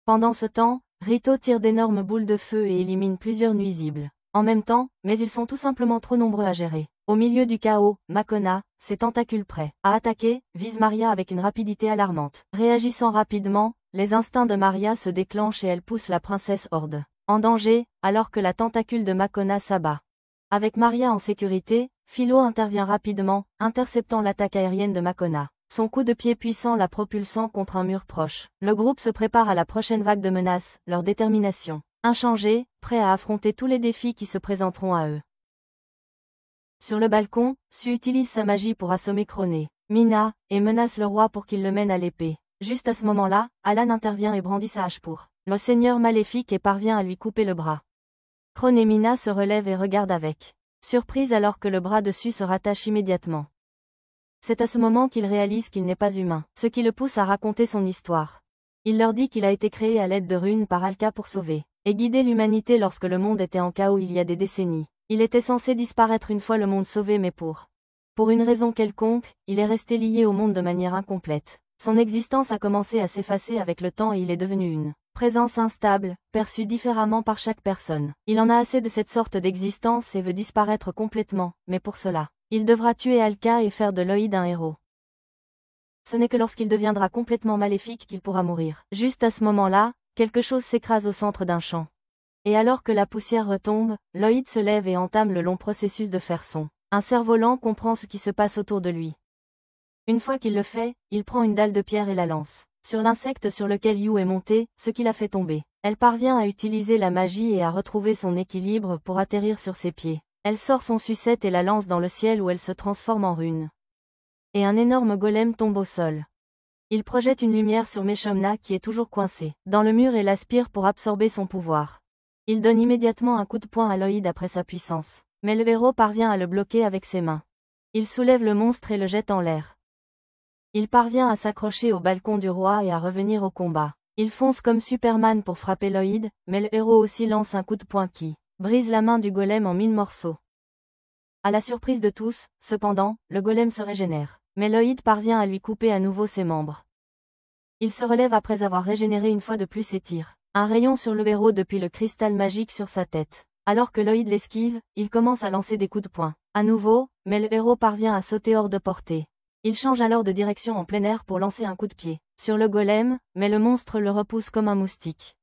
Pendant ce temps, Rito tire d'énormes boules de feu et élimine plusieurs nuisibles. En même temps, mais ils sont tout simplement trop nombreux à gérer. Au milieu du chaos, Makona, ses tentacules prêts à attaquer, vise Maria avec une rapidité alarmante. Réagissant rapidement, les instincts de Maria se déclenchent et elle pousse la princesse horde en danger, alors que la tentacule de Makona s'abat. Avec Maria en sécurité, Philo intervient rapidement, interceptant l'attaque aérienne de Makona. Son coup de pied puissant la propulsant contre un mur proche. Le groupe se prépare à la prochaine vague de menaces, leur détermination inchangée, prêt à affronter tous les défis qui se présenteront à eux. Sur le balcon, Su utilise sa magie pour assommer Croné, Mina, et menace le roi pour qu'il le mène à l'épée. Juste à ce moment-là, Alan intervient et brandit sa hache pour le seigneur maléfique et parvient à lui couper le bras. Croné et Mina se relèvent et regardent avec surprise alors que le bras dessus se rattache immédiatement. C'est à ce moment qu'il réalise qu'il n'est pas humain, ce qui le pousse à raconter son histoire. Il leur dit qu'il a été créé à l'aide de runes par Alka pour sauver et guider l'humanité lorsque le monde était en chaos il y a des décennies. Il était censé disparaître une fois le monde sauvé mais pour une raison quelconque, il est resté lié au monde de manière incomplète. Son existence a commencé à s'effacer avec le temps et il est devenu une présence instable, perçue différemment par chaque personne. Il en a assez de cette sorte d'existence et veut disparaître complètement, mais pour cela, il devra tuer Alka et faire de Lloyd un héros. Ce n'est que lorsqu'il deviendra complètement maléfique qu'il pourra mourir. Juste à ce moment-là, quelque chose s'écrase au centre d'un champ. Et alors que la poussière retombe, Lloyd se lève et entame le long processus de faire son. Un cerf-volant comprend ce qui se passe autour de lui. Une fois qu'il le fait, il prend une dalle de pierre et la lance sur l'insecte sur lequel Yu est monté, ce qui la fait tomber. Elle parvient à utiliser la magie et à retrouver son équilibre pour atterrir sur ses pieds. Elle sort son sucette et la lance dans le ciel où elle se transforme en rune. Et un énorme golem tombe au sol. Il projette une lumière sur Meshomna qui est toujours coincée dans le mur et l'aspire pour absorber son pouvoir. Il donne immédiatement un coup de poing à Lloyd après sa puissance. Mais le héros parvient à le bloquer avec ses mains. Il soulève le monstre et le jette en l'air. Il parvient à s'accrocher au balcon du roi et à revenir au combat. Il fonce comme Superman pour frapper Lloyd, mais le héros aussi lance un coup de poing qui brise la main du golem en 1000 morceaux. À la surprise de tous, cependant, le golem se régénère. Mais Lloyd parvient à lui couper à nouveau ses membres. Il se relève après avoir régénéré une fois de plus et tire un rayon sur le héros depuis le cristal magique sur sa tête. Alors que Lloyd l'esquive, il commence à lancer des coups de poing. À nouveau, mais le héros parvient à sauter hors de portée. Il change alors de direction en plein air pour lancer un coup de pied sur le golem, mais le monstre le repousse comme un moustique.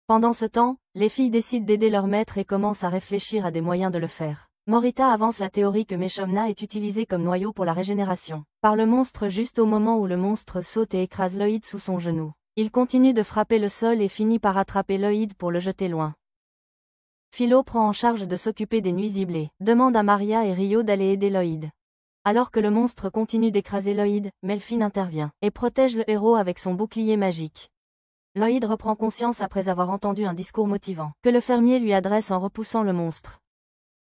Pendant ce temps, les filles décident d'aider leur maître et commencent à réfléchir à des moyens de le faire. Morita avance la théorie que Meshomna est utilisée comme noyau pour la régénération par le monstre juste au moment où le monstre saute et écrase Lloyd sous son genou. Il continue de frapper le sol et finit par attraper Lloyd pour le jeter loin. Philo prend en charge de s'occuper des nuisibles et demande à Maria et Rio d'aller aider Lloyd. Alors que le monstre continue d'écraser Lloyd, Melfin intervient et protège le héros avec son bouclier magique. Lloyd reprend conscience après avoir entendu un discours motivant que le fermier lui adresse en repoussant le monstre.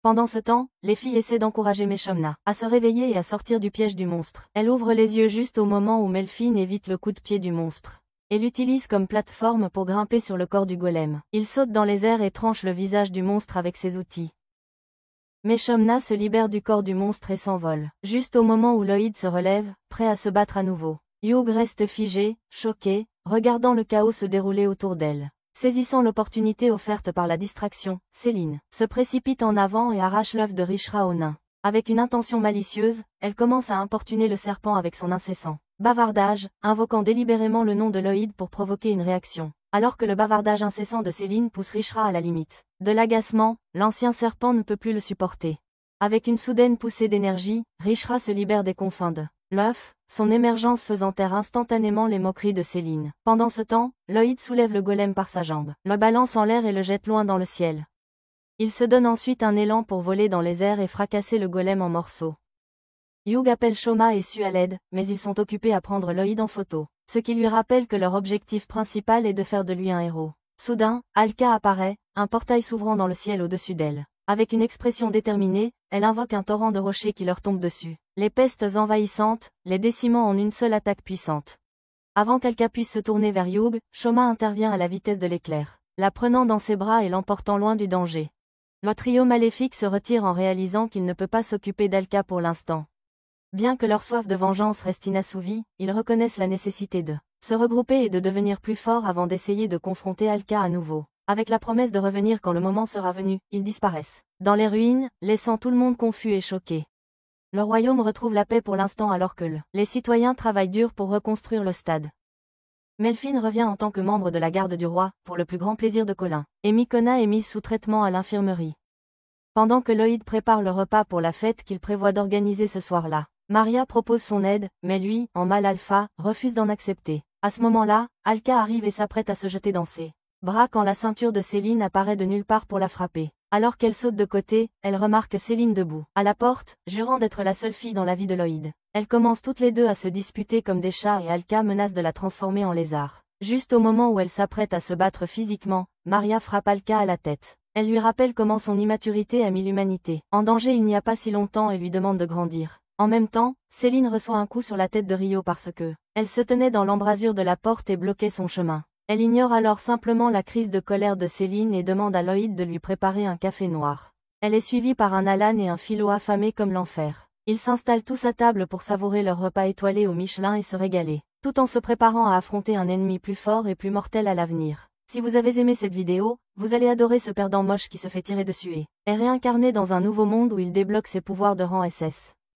Pendant ce temps, les filles essaient d'encourager Meshomna à se réveiller et à sortir du piège du monstre. Elle ouvre les yeux juste au moment où Melfin évite le coup de pied du monstre et l'utilise comme plateforme pour grimper sur le corps du golem. Il saute dans les airs et tranche le visage du monstre avec ses outils. Meshomna se libère du corps du monstre et s'envole, juste au moment où Lloyd se relève, prêt à se battre à nouveau. Hugh reste figé, choqué, regardant le chaos se dérouler autour d'elle. Saisissant l'opportunité offerte par la distraction, Céline se précipite en avant et arrache l'œuf de Rishra au nain. Avec une intention malicieuse, elle commence à importuner le serpent avec son incessant bavardage, invoquant délibérément le nom de Lloyd pour provoquer une réaction. Alors que le bavardage incessant de Céline pousse Rishra à la limite de l'agacement, l'ancien serpent ne peut plus le supporter. Avec une soudaine poussée d'énergie, Rishra se libère des confins de l'œuf, son émergence faisant taire instantanément les moqueries de Céline. Pendant ce temps, Lloyd soulève le golem par sa jambe, le balance en l'air et le jette loin dans le ciel. Il se donne ensuite un élan pour voler dans les airs et fracasser le golem en morceaux. Hugh appelle Shoma et Sue à l'aide, mais ils sont occupés à prendre Lloyd en photo, ce qui lui rappelle que leur objectif principal est de faire de lui un héros. Soudain, Alka apparaît, un portail s'ouvrant dans le ciel au-dessus d'elle. Avec une expression déterminée, elle invoque un torrent de rochers qui leur tombe dessus. Les pestes envahissantes, les décimant en une seule attaque puissante. Avant qu'Alka puisse se tourner vers Hugh, Shoma intervient à la vitesse de l'éclair, la prenant dans ses bras et l'emportant loin du danger. Le trio maléfique se retire en réalisant qu'il ne peut pas s'occuper d'Alka pour l'instant. Bien que leur soif de vengeance reste inassouvie, ils reconnaissent la nécessité de se regrouper et de devenir plus forts avant d'essayer de confronter Alka à nouveau. Avec la promesse de revenir quand le moment sera venu, ils disparaissent dans les ruines, laissant tout le monde confus et choqué. Le royaume retrouve la paix pour l'instant alors que les citoyens travaillent dur pour reconstruire le stade. Melfin revient en tant que membre de la garde du roi, pour le plus grand plaisir de Colin, et Mikona est mise sous traitement à l'infirmerie. Pendant que Lloyd prépare le repas pour la fête qu'il prévoit d'organiser ce soir-là, Maria propose son aide, mais lui, en mâle alpha, refuse d'en accepter. À ce moment-là, Alka arrive et s'apprête à se jeter dans ses bras quand la ceinture de Céline apparaît de nulle part pour la frapper. Alors qu'elle saute de côté, elle remarque Céline debout, à la porte, jurant d'être la seule fille dans la vie de Lloyd. Elles commencent toutes les deux à se disputer comme des chats et Alka menace de la transformer en lézard. Juste au moment où elle s'apprête à se battre physiquement, Maria frappe Alka à la tête. Elle lui rappelle comment son immaturité a mis l'humanité en danger il n'y a pas si longtemps et lui demande de grandir. En même temps, Céline reçoit un coup sur la tête de Rio parce que elle se tenait dans l'embrasure de la porte et bloquait son chemin. Elle ignore alors simplement la crise de colère de Céline et demande à Lloyd de lui préparer un café noir. Elle est suivie par un Alan et un Philo affamés comme l'enfer. Ils s'installent tous à table pour savourer leur repas étoilé au Michelin et se régaler, tout en se préparant à affronter un ennemi plus fort et plus mortel à l'avenir. Si vous avez aimé cette vidéo, vous allez adorer ce perdant moche qui se fait tirer dessus et est réincarné dans un nouveau monde où il débloque ses pouvoirs de rang SS.